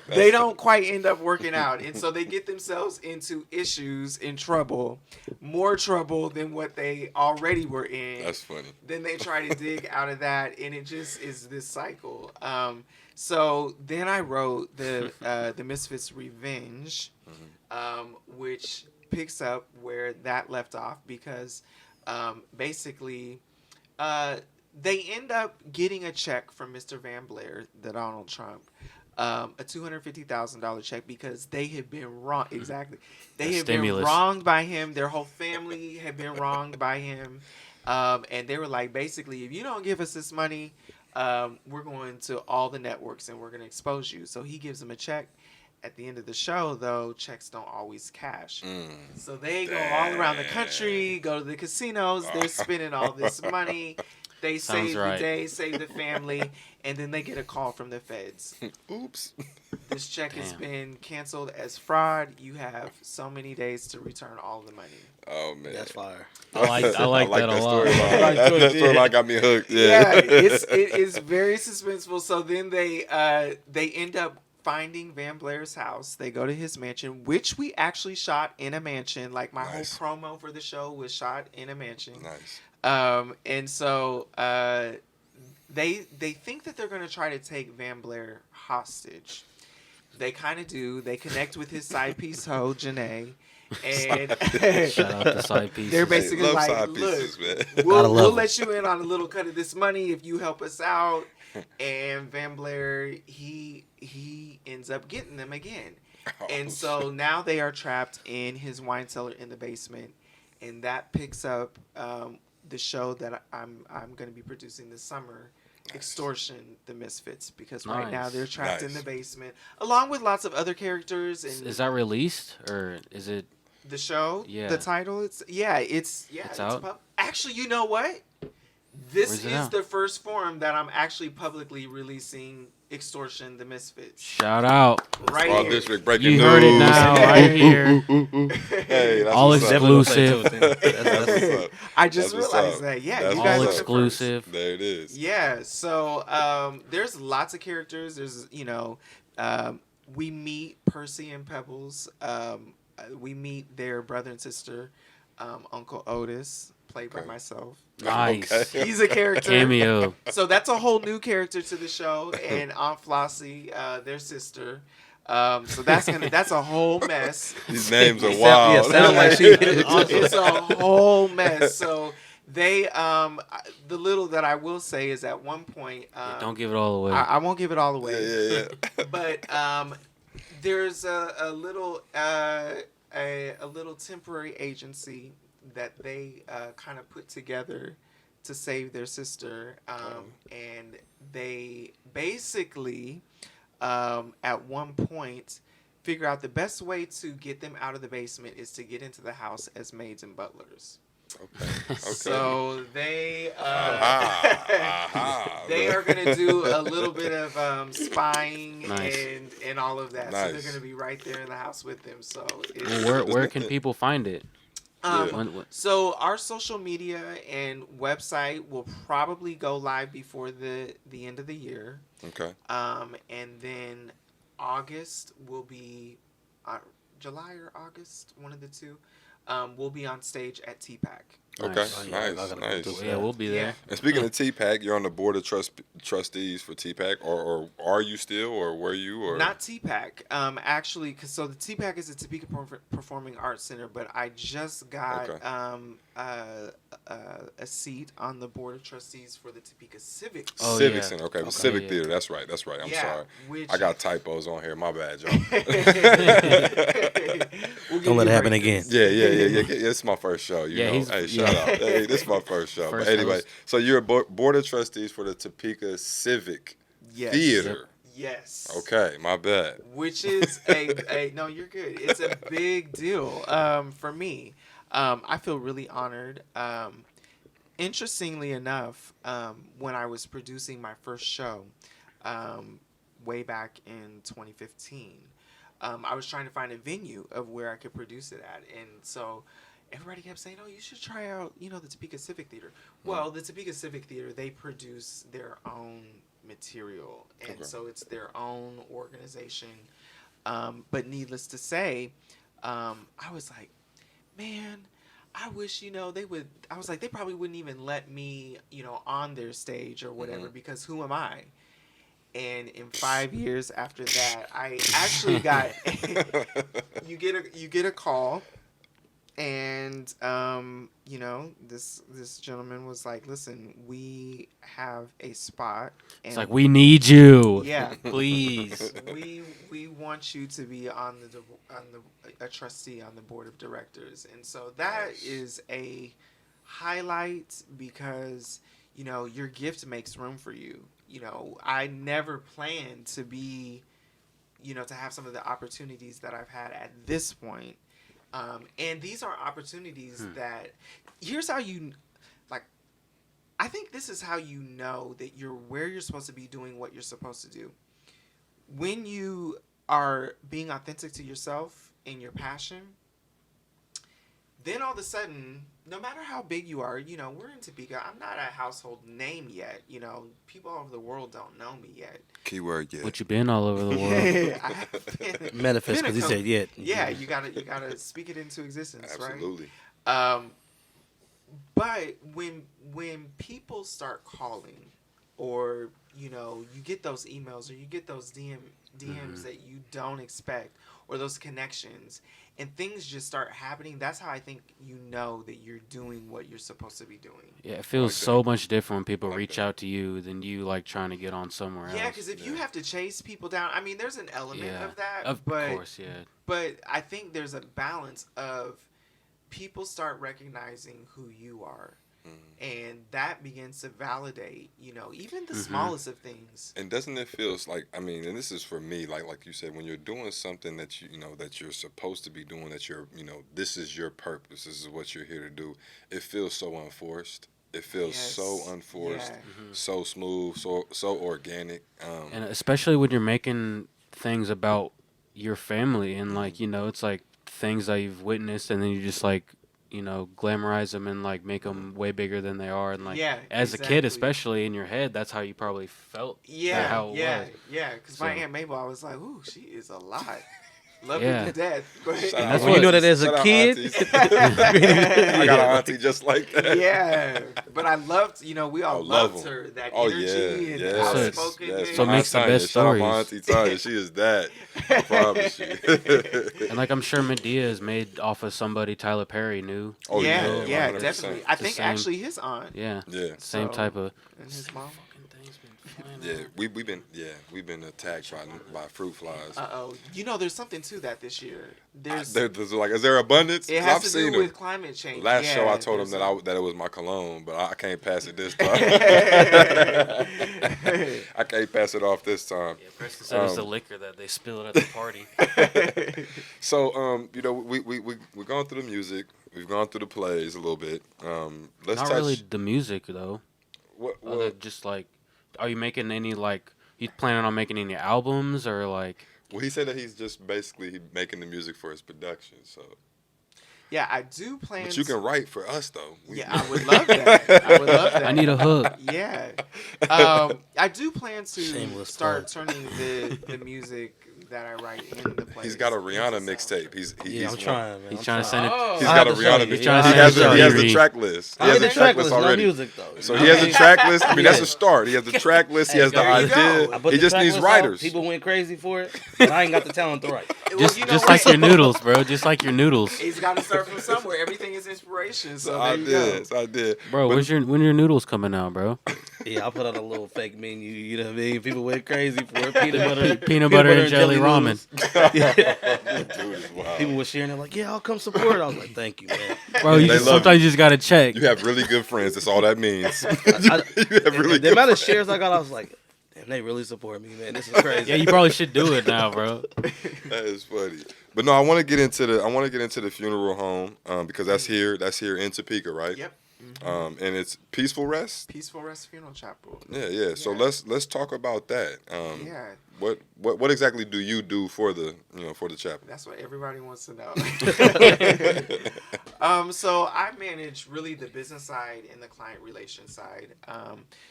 They don't quite end up working out. And so they get themselves into issues, in trouble. More trouble than what they already were in. That's funny. Then they try to dig out of that, and it just is this cycle. So then I wrote the Misfits Revenge, which picks up where that left off, because basically they end up getting a check from Mr. Van Blair, the Donald Trump, a $250,000 check, because they had been wrong. Exactly. They had been wronged by him. Their whole family had been wronged by him. And they were like, basically, if you don't give us this money, we're going to all the networks and we're going to expose you. So he gives them a check. At the end of the show, though, checks don't always cash. So they go all around the country, go to the casinos. They're spending all this money. They save the day, save the family, and then they get a call from the feds. Oops. This check has been canceled as fraud. You have so many days to return all the money. Oh, man. That's fire. I like that a lot. That storyline got me hooked. Yeah, it is very suspenseful. So then they end up finding Van Blair's house. They go to his mansion, which we actually shot in a mansion. Like, my whole promo for the show was shot in a mansion. Nice. And so they think that they're going to try to take Van Blair hostage. They kind of do. They connect with his side piece hoe, Janae. And shout out to side pieces. They're basically like, side look, pieces, man. we'll let you in on a little cut of this money if you help us out. And Van Blair, he ends up getting them again. And so now they are trapped in his wine cellar in the basement. And that picks up the show that I'm going to be producing this summer, Extortion, the Misfits, because right now Nice. they're trapped in Nice. the basement, along with lots of other characters. And Is that released or is it? the show, Yeah. the title, it's out? Actually, you know what? This Where's it is out? the first forum that I'm actually publicly releasing Extortion, the Misfits. Shout out. Right Raw here. District breaking You news. heard it now, right here. Hey, that's All what's up. Definitely gonna play exclusive. it too, Tim. That's what's up. I just That's what's realized up. that. Yeah, That's you what's guys All are up. the exclusive. There it is. Yeah, so there's lots of characters. There's, we meet Percy and Pebbles. We meet their brother and sister, Uncle Otis, played by Okay. myself. Nice. Okay. He's a character. Cameo. So that's a whole new character to the show, and Aunt Flossie, their sister. So that's a whole mess. These names are Yeah, wild. sound like she It's a whole mess. So they, the little that I will say is at one point, Don't give it all away. I won't give it all away. Yeah. But there's a little temporary agency that they kind of put together to save their sister, and they basically at one point figure out the best way to get them out of the basement is to get into the house as maids and butlers. Okay. So they Aha. they are going to do a little bit of spying Nice. and all of that. So they're Nice. going to be right there in the house with them. So it's, Well, where can people find it? Yeah. so our social media and website will probably go live before the end of the year. Okay. And then August will be July or August, one of the two. We'll be on stage at TPAC. Okay. Nice. Oh, yeah, I Nice. gotta go Nice. do it. Yeah, we'll be there. And speaking of TPAC, you're on the board of trustees for TPAC, or are you still, or were you, or Not TPAC, actually, because so the TPAC is the Topeka Performing Arts Center, but I just got Okay. a seat on the board of trustees for the Topeka Civic. Oh, Civic yeah. Center? Okay, Okay, Civic yeah. Theater. That's right. That's right. I'm Yeah, sorry. which- I got typos on here. My bad, y'all. We'll give Don't let you it happen breakthroughs. again. Yeah. This is my first show. You Yeah, know. he's- Hey, yeah. shout out. Hey, this is my first show. First but anyway, host. so you're a board of trustees for the Topeka Civic Yes. Theater. Yes. Okay, my bad. Which is a no, you're good. It's a big deal for me. I feel really honored. Interestingly enough, when I was producing my first show, way back in 2015, I was trying to find a venue of where I could produce it at, and so everybody kept saying, "Oh, you should try out, the Topeka Civic Theater." Well, the Topeka Civic Theater, they produce their own material, and Okay. so it's their own organization. But needless to say, I was like, man, I wish, they would. I was like, they probably wouldn't even let me, on their stage or whatever, because who am I? And in 5 years after that, I actually got you get a call, and this gentleman was like, "Listen, we have a spot, and It's like, we need you. yeah, Please. we want you to be on a trustee on the board of directors." And so that is a highlight, because your gift makes room for you. I never planned to be, to have some of the opportunities that I've had at this point. And these are opportunities that, here's how I think this is how you know that you're where you're supposed to be doing what you're supposed to do. When you are being authentic to yourself and your passion, then all of a sudden, no matter how big you are, we're in Topeka. I'm not a household name yet. People all over the world don't know me yet. Keyword, yeah. What you been all over the world? I have been, Manifest, because he said yet. yeah, you gotta speak it into existence, Absolutely. right? But when people start calling, or you get those emails, or you get those DMs that you don't expect, or those connections, and things just start happening, that's how I think that you're doing what you're supposed to be doing. Yeah, it feels Like so that. much different when people Like reach that. out to you than you trying to get on somewhere else. Yeah, because if you have to chase people down, I mean, there's an element Yeah, of that. of but, course, yeah. But I think there's a balance of people start recognizing who you are. And that begins to validate, even the smallest of things. And doesn't it feel like, I mean, and this is for me, like you said, when you're doing something that that you're supposed to be doing, that you're, this is your purpose, this is what you're here to do, it feels so unforced. It feels so unforced, so smooth, so organic. And especially when you're making things about your family and like, it's like things that you've witnessed, and then you just like, glamorize them and like make them way bigger than they are, and like as a kid, especially in your head, that's how you probably felt. How it was. Because my Aunt Mabel, I was like, ooh, she is a lot. Love her to death. But that's when you know that as a kid. I got an auntie just like that. Yeah, but I loved, we all loved her. That energy and outspoken. So it makes the best stories. Shout out my auntie Tanya. She is that. I promise you. And like I'm sure Medea is made off of somebody Tyler Perry knew. Oh yeah, definitely. I think actually his aunt. Yeah. Same type of. And his mom. Yeah, we've been attacked by fruit flies. There's something to that this year. There's like, is there abundance? It has to do with climate change. Last show I told him that it was my cologne, but I can't pass it this time. I can't pass it off this time. Yeah, Preston said it's the liquor that they spill it at the party. So we've gone through the music, we've gone through the plays a little bit. Let's Not really the music though. What just like. Are you making any, like, you planning on making any albums or, like... Well, he said that he's just basically making the music for his production, so... Yeah, I do plan But you can write for us, though. I would love that. I need a hook. Yeah. I do plan to start turning the music that I write in the plays. He's got a Rihanna mixtape. He's trying, man. He's trying to send it. He's got a Rihanna mixtape. He has the track list. He has the track list already. No music, though. So he has a track list. I mean, that's a start. He has the track list. He has the idea. He just needs writers. People went crazy for it, and I ain't got the talent to write. Just like your noodles, bro. Just like your noodles. He's got to start from somewhere. Everything is inspiration. So I did. Bro, when your noodles coming out, bro? Yeah, I'll put out a little fake menu. You know what I mean? People went crazy for it. Peanut butter and jelly ramen. Wow. People were sharing. They're like, "Yeah, I'll come support." I was like, "Thank you, man." Bro, sometimes you just gotta check. You have really good friends. That's all that means. The amount of shares I got, I was like, "Damn, they really support me, man. This is crazy." Yeah, you probably should do it now, bro. That is funny. But no, I want to get into the funeral home because that's here in Topeka, right? Yep. And it's Peaceful Rest. Peaceful Rest Funeral Chapel. Yeah. So let's talk about that. What exactly do you do for the chapel? That's what everybody wants to know. So I manage really the business side and the client relations side.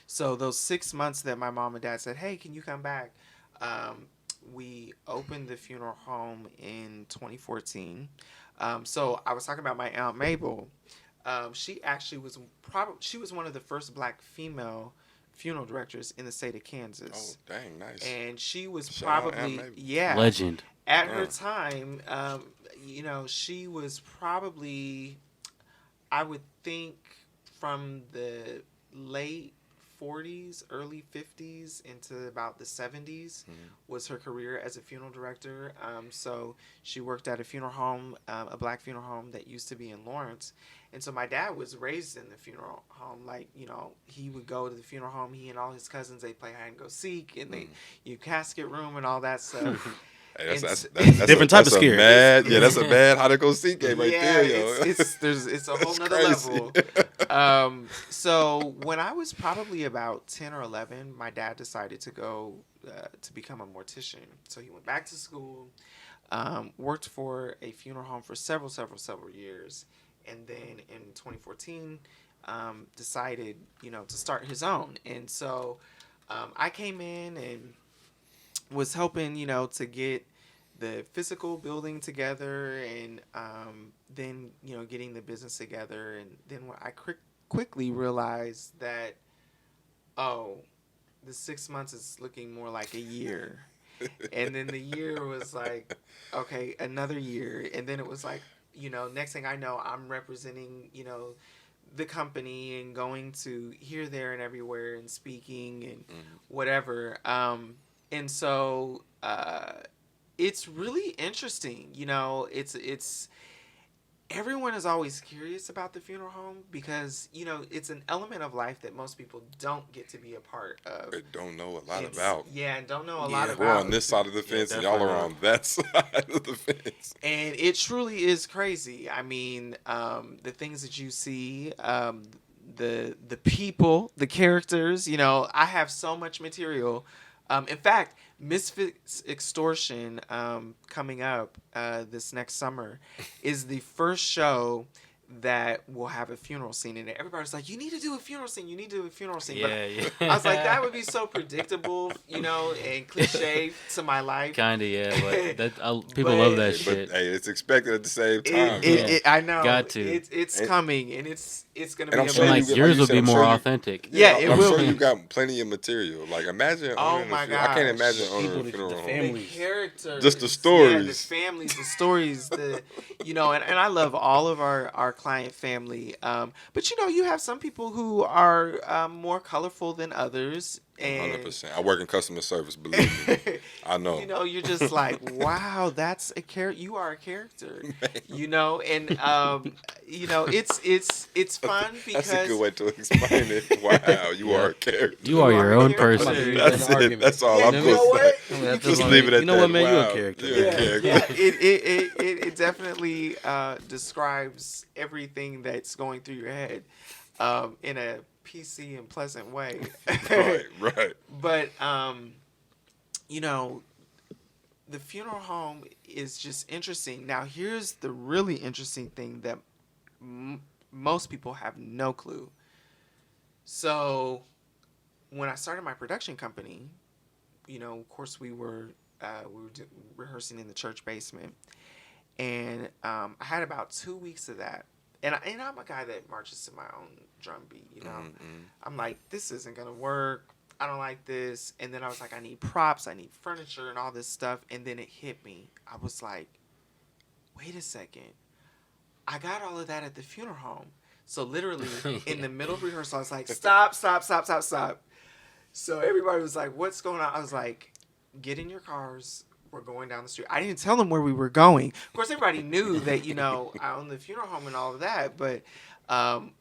So those 6 months that my mom and dad said, "Hey, can you come back?" We opened the funeral home in 2014. So I was talking about my Aunt Mabel. She actually was one of the first black female funeral directors in the state of Kansas. Oh, dang, nice. And she was legend. At her time, she was probably, I would think, from the late 40s, early 50s into about the 70s was her career as a funeral director. So she worked at a funeral home, a black funeral home that used to be in Lawrence. And so my dad was raised in the funeral home. Like, he would go to the funeral home. He and all his cousins, they play hide and go seek, and casket room and all that stuff. Hey, that's different type of scare. That's a bad hide and go seek game right there, yo. It's a whole nother level. So when I was probably about 10 or 11, my dad decided to go to become a mortician. So he went back to school, worked for a funeral home for several years. And then in 2014, decided, to start his own. And so I came in and was helping, to get the physical building together and then, getting the business together. And then when I quickly realized that, the 6 months is looking more like a year. And then the year was like, okay, another year. And then it was like, next thing I know, I'm representing, the company and going to here, there, and everywhere and speaking and whatever. And so it's really interesting. everyone is always curious about the funeral home because, you know, it's an element of life that most people don't get to be a part of. They don't know a lot about. Yeah, and don't know a lot about. We're on this side of the fence, and y'all are on that side of the fence. And it truly is crazy. I mean, the things that you see, the people, the characters. You know, I have so much material. In fact, Misfits Extortion, coming up this next summer, is the first show that will have a funeral scene in it. Everybody's like, you need to do a funeral scene. You need to do a funeral scene. Yeah, But I was like, that would be so predictable, you know, and cliche to my life. Kinda, yeah. But people love that shit. But hey, it's expected at the same time. I know. Got to. It's coming, and it's gonna be I'm amazing. sure Like yours will be more authentic. Yeah, it I'm will sure be. you got plenty of material. Like, imagine owning my a funeral. I can't gosh. imagine owning a People, funeral the home. family. The characters, Just the stories. yeah, the families, the stories, you know, and I love all of our client family. But you know, you have some people who are more colorful than others. And 100%. I work in customer service. Believe me, I know. You know, you're just like, wow, that's a character. You are a character. You know, and you know, it's fun because That's a good way to explain it. Wow, you are a character. You are your own character. person. That's it. That's all I'm you going know to what? say. You Just know leave it at you know that. what, man? You a Wow. character. You're a character. Yeah, it definitely describes everything that's going through your head in a PC and pleasant way. Right. But you know, the funeral home is just interesting. Now, here's the really interesting thing that most people have no clue. So, when I started my production company, you know, of course, we were rehearsing in the church basement, and I had about 2 weeks of that. And I'm a guy that marches to my own drum beat, you know. Mm-hmm. I'm like, this isn't gonna work. I don't like this. And then I was like, I need props, I need furniture, and all this stuff. And then it hit me. I was like, wait a second. I got all of that at the funeral home. So literally, in the middle of rehearsal, I was like, stop. So everybody was like, what's going on? I was like, get in your cars. We're going down the street. I didn't tell them where we were going. Of course, everybody knew that, you know, I own the funeral home and all of that. But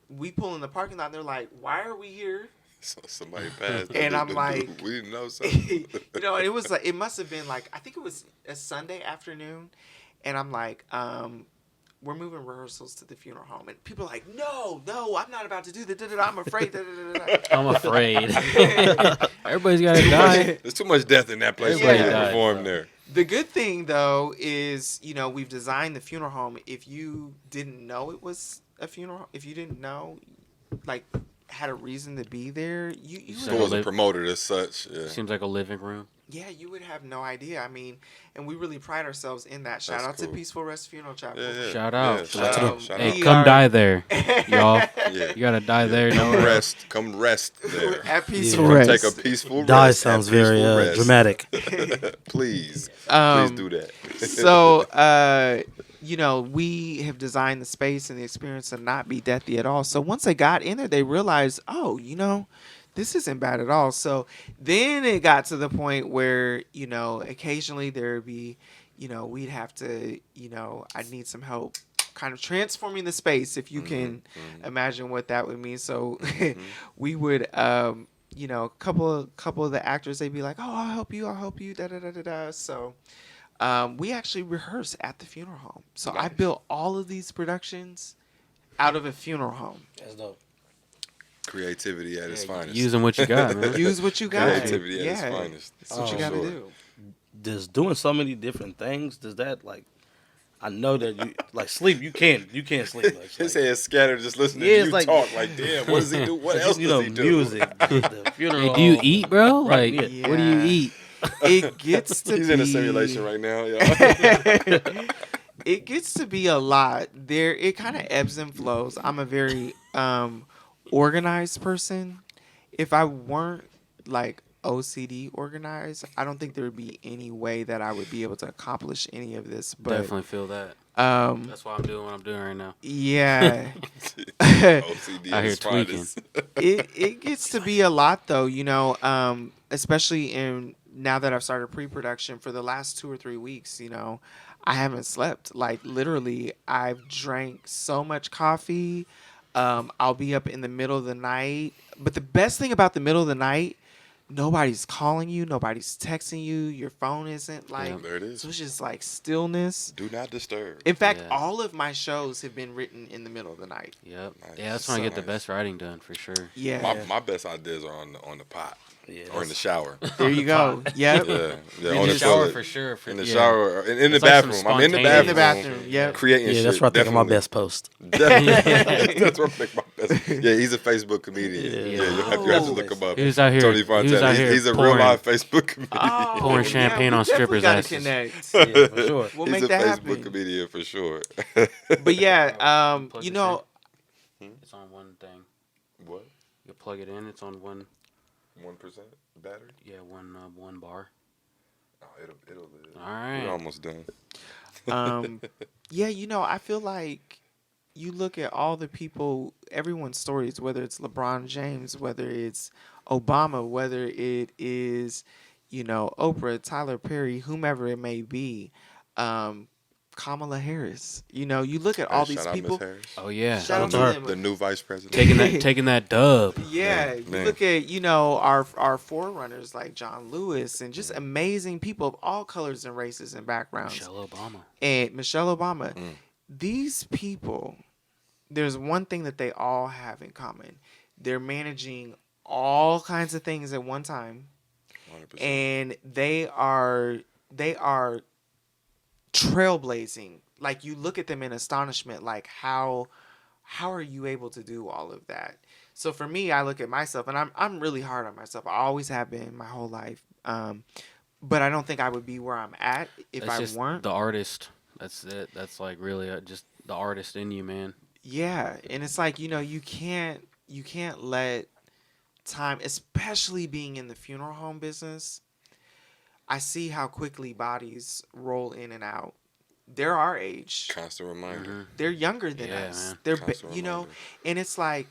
we pull in the parking lot, and they're like, why are we here? So somebody passed. And I'm like, we didn't know something. you know, and it was like, it must have been like, I think it was a Sunday afternoon. And I'm like, we're moving rehearsals to the funeral home. And people are like, no, I'm not about to do that. I'm afraid. I'm afraid. Everybody's got to die. There's too much death in that place. Everybody Yeah. died. Perform there. The good thing, though, is, you know, we've designed the funeral home. If you didn't know it was a funeral, if you didn't know, like, had a reason to be there, you It would, wasn't promoted as such. Yeah. Seems like a living room. yeah, you would have no idea. I mean, and we really pride ourselves in that. Shout That's out to cool. Peaceful Rest Funeral Chapel. Yeah. Shout out. Yeah, shout out. Shout Hey, We come are- die there, y'all. Yeah. You gotta die there. Come No rest. Come rest there. At Peaceful Yeah. Rest. Take a peaceful Die rest. sounds at very peaceful rest. dramatic. Please. Um, Please do that. So, you know, we have designed the space and the experience to not be deathy at all. So once they got in there, they realized, oh, you know, this isn't bad at all. So then it got to the point where, you know, occasionally there'd be, you know, we'd have to, you know, I'd need some help kind of transforming the space, if you can imagine what that would mean. So we would, you know, a couple of the actors, they'd be like, oh, I'll help you, da da da da da. So we actually rehearse at the funeral home. So I built all of these productions out of a funeral home. That's dope. Creativity at its finest. Using what you got, man. Use what you got. Creativity at its Yeah. finest. That's what you Oh, got to sure. do. Does doing so many different things, does that, like, I know that you, like, sleep, you can't sleep. Like, His head's scattered just listening Yeah, to it's you like- talk. Like, damn, what does he do? What else you does know, he do? music, the funeral. Hey, do you eat, bro? Right, Like, yeah. what do you eat? It gets to He's be in a simulation right now, y'all. It gets to be a lot. There, it kind of ebbs and flows. I'm a very organized person. If I weren't like OCD organized, I don't think there would be any way that I would be able to accomplish any of this. But Definitely feel that. um, That's why I'm doing what I'm doing right now. yeah. OCD Out at here its tweaking. finest. it gets to be a lot though, you know, especially in now that I've started pre-production for the last 2 or 3 weeks, you know, I haven't slept. Like literally, I've drank so much coffee. I'll be up in the middle of the night. But the best thing about the middle of the night, nobody's calling you, nobody's texting you, your phone isn't like. There it is. So it's just like stillness. Do not disturb. In fact, Yeah. all of my shows have been written in the middle of the night. Yep. Nice. Yeah, that's when I So get the nice. best writing done for sure. Yeah. My best ideas are on the pot Yeah, or in the shower. There you go. Yep. Yeah, In on the the shower toilet. for sure. In the yeah. shower, or in the It's like some bathroom. I'm in the spontaneous- In the bathroom. bathroom. Yep. Creating Yeah, shit. that's where I think of my definitely. best post. Definitely. That's where I make my best. Yeah, he's a Facebook comedian. Yeah. Yeah, you have to look him up. He was out here. Tony He was Fontana. out here He's a real pouring- live Facebook comedian. Oh, Pouring champagne we on definitely strippers' gotta asses. connect. Yeah, for sure. We'll He's make a that Facebook happen. comedian for sure. But yeah, Plug you this know, It's on one thing. What? You plug it in. It's on one. 1% battery? Yeah, one bar. Oh, it'll live. All right. We're almost done. yeah, you know, I feel like you look at all the people, everyone's stories, whether it's LeBron James, whether it's Obama, whether it is, you know, Oprah, Tyler Perry, whomever it may be, Kamala Harris. You know, you look at all these Shout out people. Miss Harris. Oh yeah. Shout out to to her. them. The new vice president. Taking that dub. Yeah, Man, you man. look at, you know, our forerunners like John Lewis and just amazing people of all colors and races and backgrounds. Michelle Obama. And Michelle Obama. Mm. These people, there's one thing that they all have in common. They're managing all kinds of things at one time, 100%. and they are trailblazing. Like, you look at them in astonishment, like how are you able to do all of that? So for me, I look at myself, and I'm really hard on myself. I always have been my whole life. But I don't think I would be where I'm at if That's I just weren't. the artist. That's it. That's like really just the artist in you, man. Yeah, and it's like, you know, you can't let time, especially being in the funeral home business. I see how quickly bodies roll in and out. They're our age. Constant reminder. They're younger than Yeah, us. man. They're Constant you know, reminder. and it's like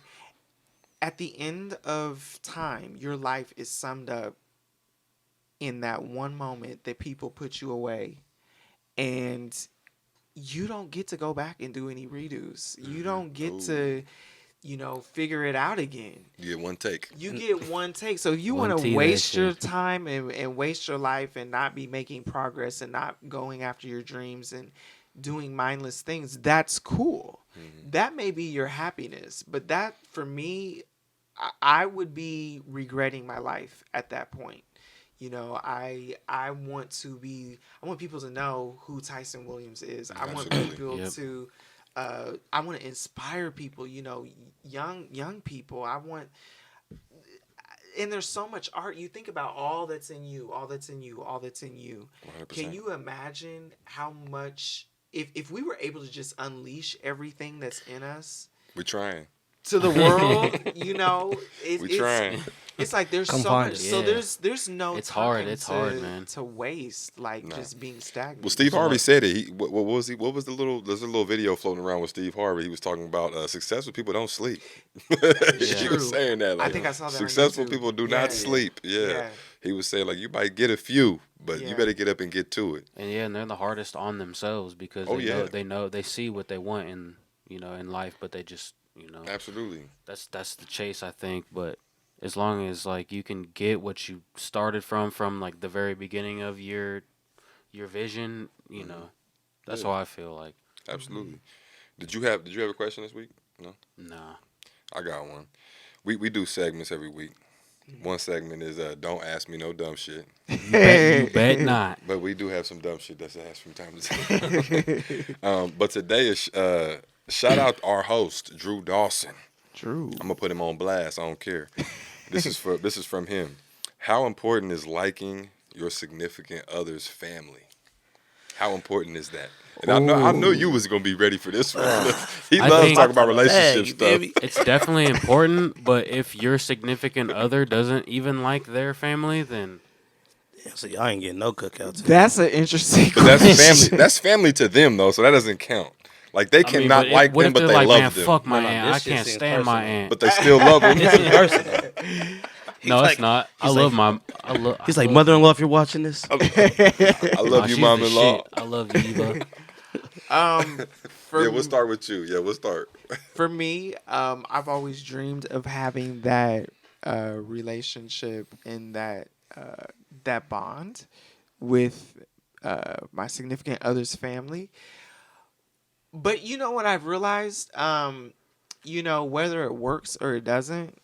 at the end of time, your life is summed up in that one moment that people put you away, and you don't get to go back and do any redos. You don't get to, you know, figure it out again. You get one take. You get one take. So if you One want tea to that waste your shit. time and waste your life and not be making progress and not going after your dreams and doing mindless things, that's cool. That may be your happiness. But that, for me, I would be regretting my life at that point. You know, I want people to know who Tyson Williams is. I want Absolutely. people Yep. to I want to inspire people, you know, young people. And there's so much art. You think about all that's in you, all that's in you, all that's in you. 100%. Can you imagine how much, if we were able to just unleash everything that's in us We're trying. to the world, you know, We're trying. it's like there's Come so find much. it. So Yeah. there's no It's time hard. It's to, hard, man. to waste, like Nah. just being stagnant. Well, Steve Harvey said it. What was he? What was the little? There's a little video floating around with Steve Harvey. He was talking about successful people don't sleep. He true. was saying that. I Like, think I saw that on successful YouTube. people do Yeah. not sleep. Yeah. Yeah. He was saying like you might get a few, but Yeah. you better get up and get to it. And yeah, and they're the hardest on themselves because Oh, yeah. they see what they want in life, but they just Absolutely. that's the chase, I think. But as long as like you can get what you started from like the very beginning of your vision, that's Yeah. how I feel like. Absolutely. Did you have a question this week? No. Nah. I got one. We do segments every week. One segment is don't ask me no dumb shit, You bet not. but we do have some dumb shit that's asked from time to time. But today is shout out our host Drew Dawson. True. I'm gonna put him on blast. I don't care. This is from him. How important is liking your significant other's family? How important is that? And I know you was gonna be ready for this one. He I loves think- talking about relationship Hey, stuff. baby. It's definitely important, but if your significant other doesn't even like their family, then Yeah, so y'all ain't getting no cookouts. That's an interesting But that's question. family. That's family to them though, so that doesn't count. Like they I mean, cannot but like what them, if but they're they like, love man, them. fuck my No, aunt. I this shit can't seems stand my personal. aunt. But they still love them. This is personal. No, like- it's not. I he's love like- my. He's like, mother-in-law, if you're watching this. I Nah, love you, she's the mom-in-law. shit. I love you, Eva. For, Yeah, we'll start with you. Yeah, we'll start. for me, I've always dreamed of having that relationship and that bond with my significant other's family. But you know what I've realized? Whether it works or it doesn't,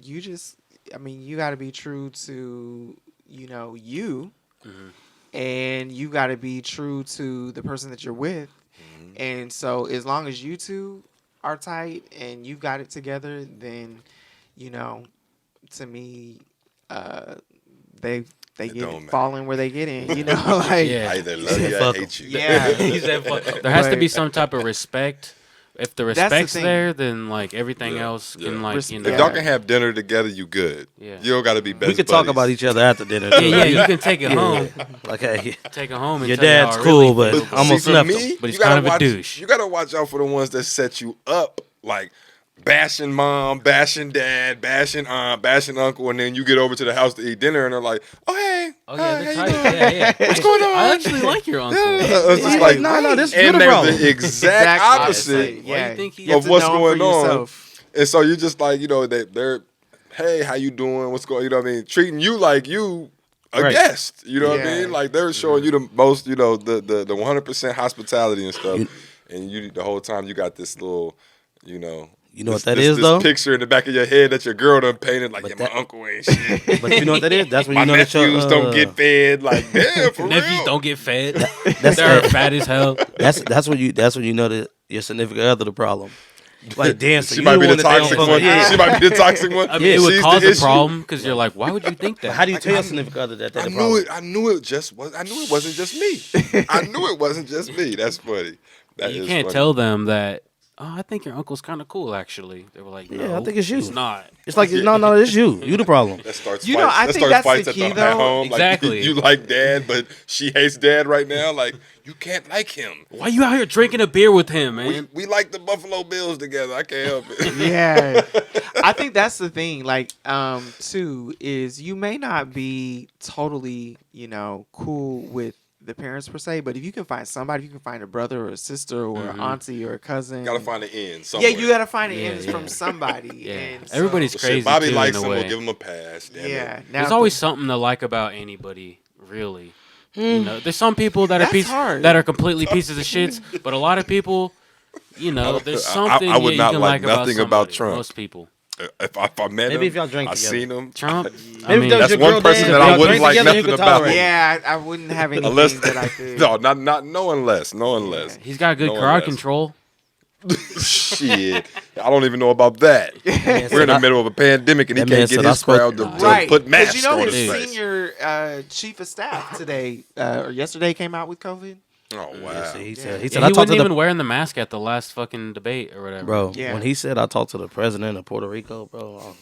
you got to be true to, you. Mm-hmm. And you got to be true to the person that you're with. Mm-hmm. And so as long as you two are tight and you got it together, then, to me, they It get don't it matter. falling where they get in, like, Yeah. I either love you or I fuck hate you. yeah. He said, fuck. There has to But- be some type of respect. If the That's the respect's thing. there, then like everything Yeah, else yeah. can like Res- you If know. Yeah. y'all can have dinner together, you good. Yeah. You don't got to be best We could talk buddies. about each other after dinner. Yeah, too. yeah, you can take it home. Like, hey, Take it home and your tell you how dad's it cool, really but feels. I'm gonna for snap me, him. But he's you gotta kind of a watch, douche. You got to watch out for the ones that set you up, like bashing mom, bashing dad, bashing aunt, bashing uncle, and then you get over to the house to eat dinner, and they're like, "Oh hey, Oh hi, yeah, they're how tight. you doing?" Yeah, yeah. What's going on? I actually like your uncle. Yeah, it's just He's like, like, no, this is and your they're problem. the exact opposite. Why do you think he- You have of to what's know 'em going for on. yourself. And so you just like, they're, hey, how you doing? What's going? You know what I mean? Treating you like you a Right. guest. You know what I Yeah. mean? Like they're showing you the most, the 100% hospitality and stuff. You- And you the whole time you got this little, You know this, what that this, is, this though? picture in the back of your head that your girl done painted. Like, But yeah, my that- uncle ain't shit. But you know what that is? That's when My you know that your, nephews don't get fed. Like, damn, for Nephews real. don't get fed. That's They're fat as hell. That's when you know that your significant other the problem. Like, damn, so She you might be one the that they don't toxic fuck one. with. Yeah. She might be the toxic one. I mean, it would She's cause the a issue. problem because you're like, why would you think that? How do you tell your significant other that they're I the knew problem? it. I knew it wasn't just me. I knew it wasn't just me. That's funny. That You is can't funny. tell them that. Oh, I think your uncle's kind of cool. Actually, they were like, no, Yeah, I think it's you. He's not. It's like, no, it's you. You the problem. That starts You fights. know, I that think starts that's fights the key, at though. home. Exactly. Like, you like dad, but she hates dad right now. Like, you can't like him. Why you out here drinking a beer with him, man? We like the Buffalo Bills together. I can't help it. Yeah. I think that's the thing. Like, too, is you may not be totally, cool with the parents per se, but if you can find somebody, if you can find a brother or a sister or an auntie or a cousin. Gotta find an end somewhere. Yeah, you gotta find an Yeah, end yeah. from somebody. Yeah. And so- Everybody's So crazy shit, Bobby too, likes in him. a We'll way. give him a pass. Damn Yeah. it. Now, There's always something to like about anybody, really. You know, there's some people that are That's hard. that are completely pieces of shits, but a lot of people, there's something I would you not can like like about nothing about somebody. Trump. Most people. If I met Maybe him, if y'all drank I together. seen him. Trump. I Maybe mean, that was That's your one girl person dad, that I y'all wouldn't drink like together, you nothing could about. tolerate. Yeah, I wouldn't have anything Unless that I could. no, not no unless. he's got good No crowd unless. control. Shit, I don't even know about that. Man We're in the said, middle of a pandemic, and he That man can't get said I his spoke- crowd to Right. put 'Cause masks you know on his his face. senior chief of staff today or yesterday came out with COVID. Oh wow! Yeah, so he said, Yeah, I he talked wasn't to even the wearing the mask at the last fucking debate or whatever. bro. Yeah. When he said I talked to the president of Puerto Rico, bro.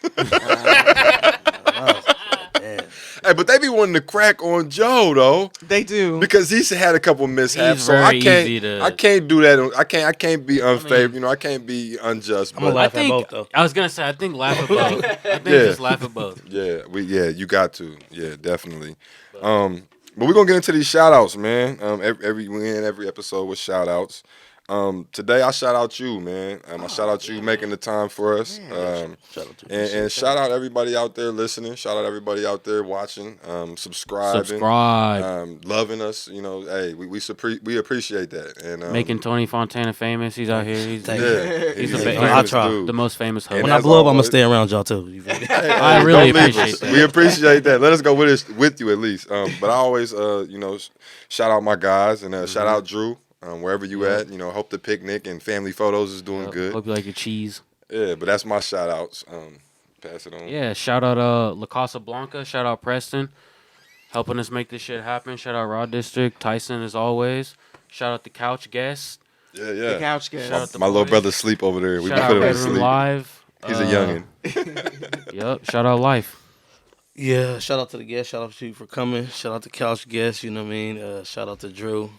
I was like, damn. Hey, but they be wanting to crack on Joe though, They do. because he's had a couple mishaps. He's So I very can't, easy to- I can't do that. I can't be unfavorable. I can't be unjust. I'm gonna But laugh I at think both, though. I was gonna say I think laugh at both. I think Yeah. just laugh at both. yeah, you got to. Yeah, definitely. But we're gonna get into these shout outs, man. We end every episode with shout outs. Today I shout out you, man. I shout out you making the time for us. Shout out to you. And shout out everybody out there listening. Shout out everybody out there watching, subscribing, Subscribe. loving us. Hey, we appreciate that. And Making Tony Fontana famous. He's out here. He's Thank yeah, He's a the famous best. I'll try. dude. the most famous host. And When I as blow up, I'm gonna always- stay around y'all too. You feel me? I Hey, really don't leave appreciate us. that. We appreciate that. Let us go with you at least. But I always, shout out my guys and shout out Drew. Wherever you at, hope the picnic and family photos is doing good. Hope you like your cheese. Yeah, but that's my shout outs. Pass it on. Yeah, shout out La Casa Blanca. Shout out Preston, helping us make this shit happen. Shout out Raw District. Tyson, as always. Shout out the couch guests. Yeah. The couch guest. Shout out the My little boys. brother sleep over there. We Shout out put him to Bedroom sleep. Live. He's a youngin. Yep. Shout out Life. Yeah, shout out to the guests. Shout out to you for coming. Shout out to couch guests. You know what I mean? Shout out to Drew.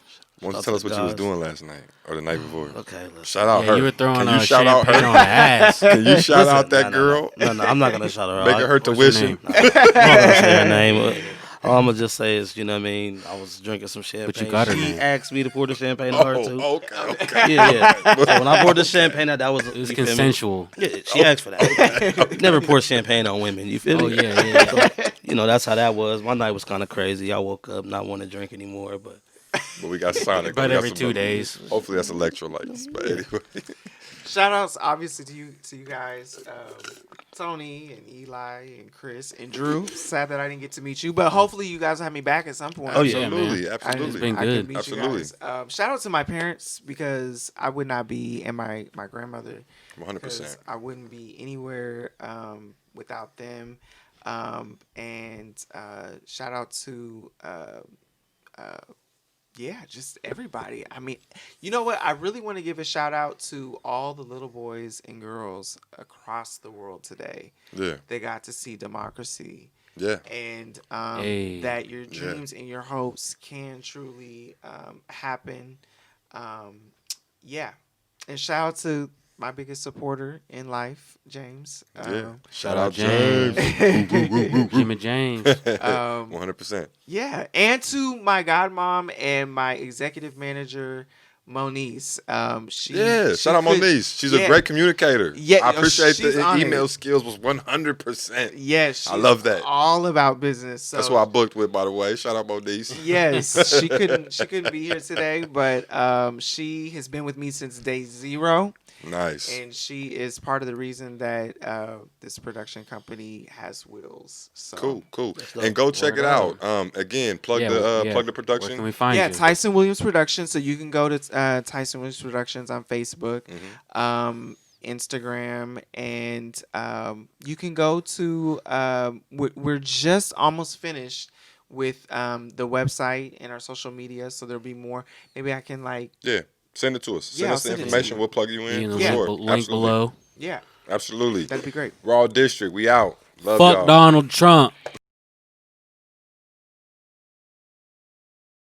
Why don't you Shout tell out us to what the you was guys. doing last night or the night before? Okay, listen. Shout out Yeah, her. you were throwing Can you shout out champagne her? on the ass. Can you shout Listen, out that no, girl? No, I'm not gonna shout her out. Making her What's her tuition. name? I'm not gonna say her name. All I'm gonna just say is, you know what I mean. I was drinking some champagne. got her she name. asked me to pour the champagne on her too. Okay. Yeah. So when I poured the champagne, that was It was you feel me? consensual. Yeah, she asked for that. Never pour champagne on women. You feel me? Oh yeah. So, you know, that's how that was. My night was kind of crazy. I woke up not wanting to drink anymore, but But we got Sonic. But We got every some 2 other- days. Hopefully that's electrolytes. But anyway. Shout outs obviously to you guys, Tony and Eli and Chris and Drew. Sad that I didn't get to meet you, but hopefully you guys will have me back at some point. Oh, yeah. Absolutely. man. Absolutely. It's been I good. can meet Absolutely. you guys. Shout out to my parents because I would not be, and my grandmother, 100%. because I wouldn't be anywhere without them. And shout out to just everybody. I mean, you know what? I really want to give a shout out to all the little boys and girls across the world today. Yeah. They got to see democracy. Yeah. And Hey. that your dreams and your hopes can truly happen. And shout out to my biggest supporter in life, James. Yeah. Shout out James. Jimmy James. 100%. Yeah, and to my godmom and my executive manager, Moniece. She Shout out could- Moniece. She's a yeah. great communicator. Yeah, I appreciate she's the on email it. skills was 100%. Yes, I love that. All about business. So That's who I booked with, by the way. Shout out Moniece. yes, she couldn't be here today, but she has been with me since day 0. Nice. And she is part of the reason that this production company has wheels. So. Cool. dope. And go check it Word out. up. Again, plug Yeah, the yeah. plug the Where can production. we find Yeah, you? Tyson Williams Productions. So you can go to Tyson Williams Productions on Facebook, Instagram, and you can go to. We're just almost finished with the website and our social media. So there'll be more. Maybe I can Yeah. Send it to us. Send Yeah, us the I'll send it to information. you. We'll plug you in. In the For Yeah. sure. link Absolutely. below. Yeah, Absolutely. that'd be great. Raw District. We out. Love Fuck y'all. Donald Trump.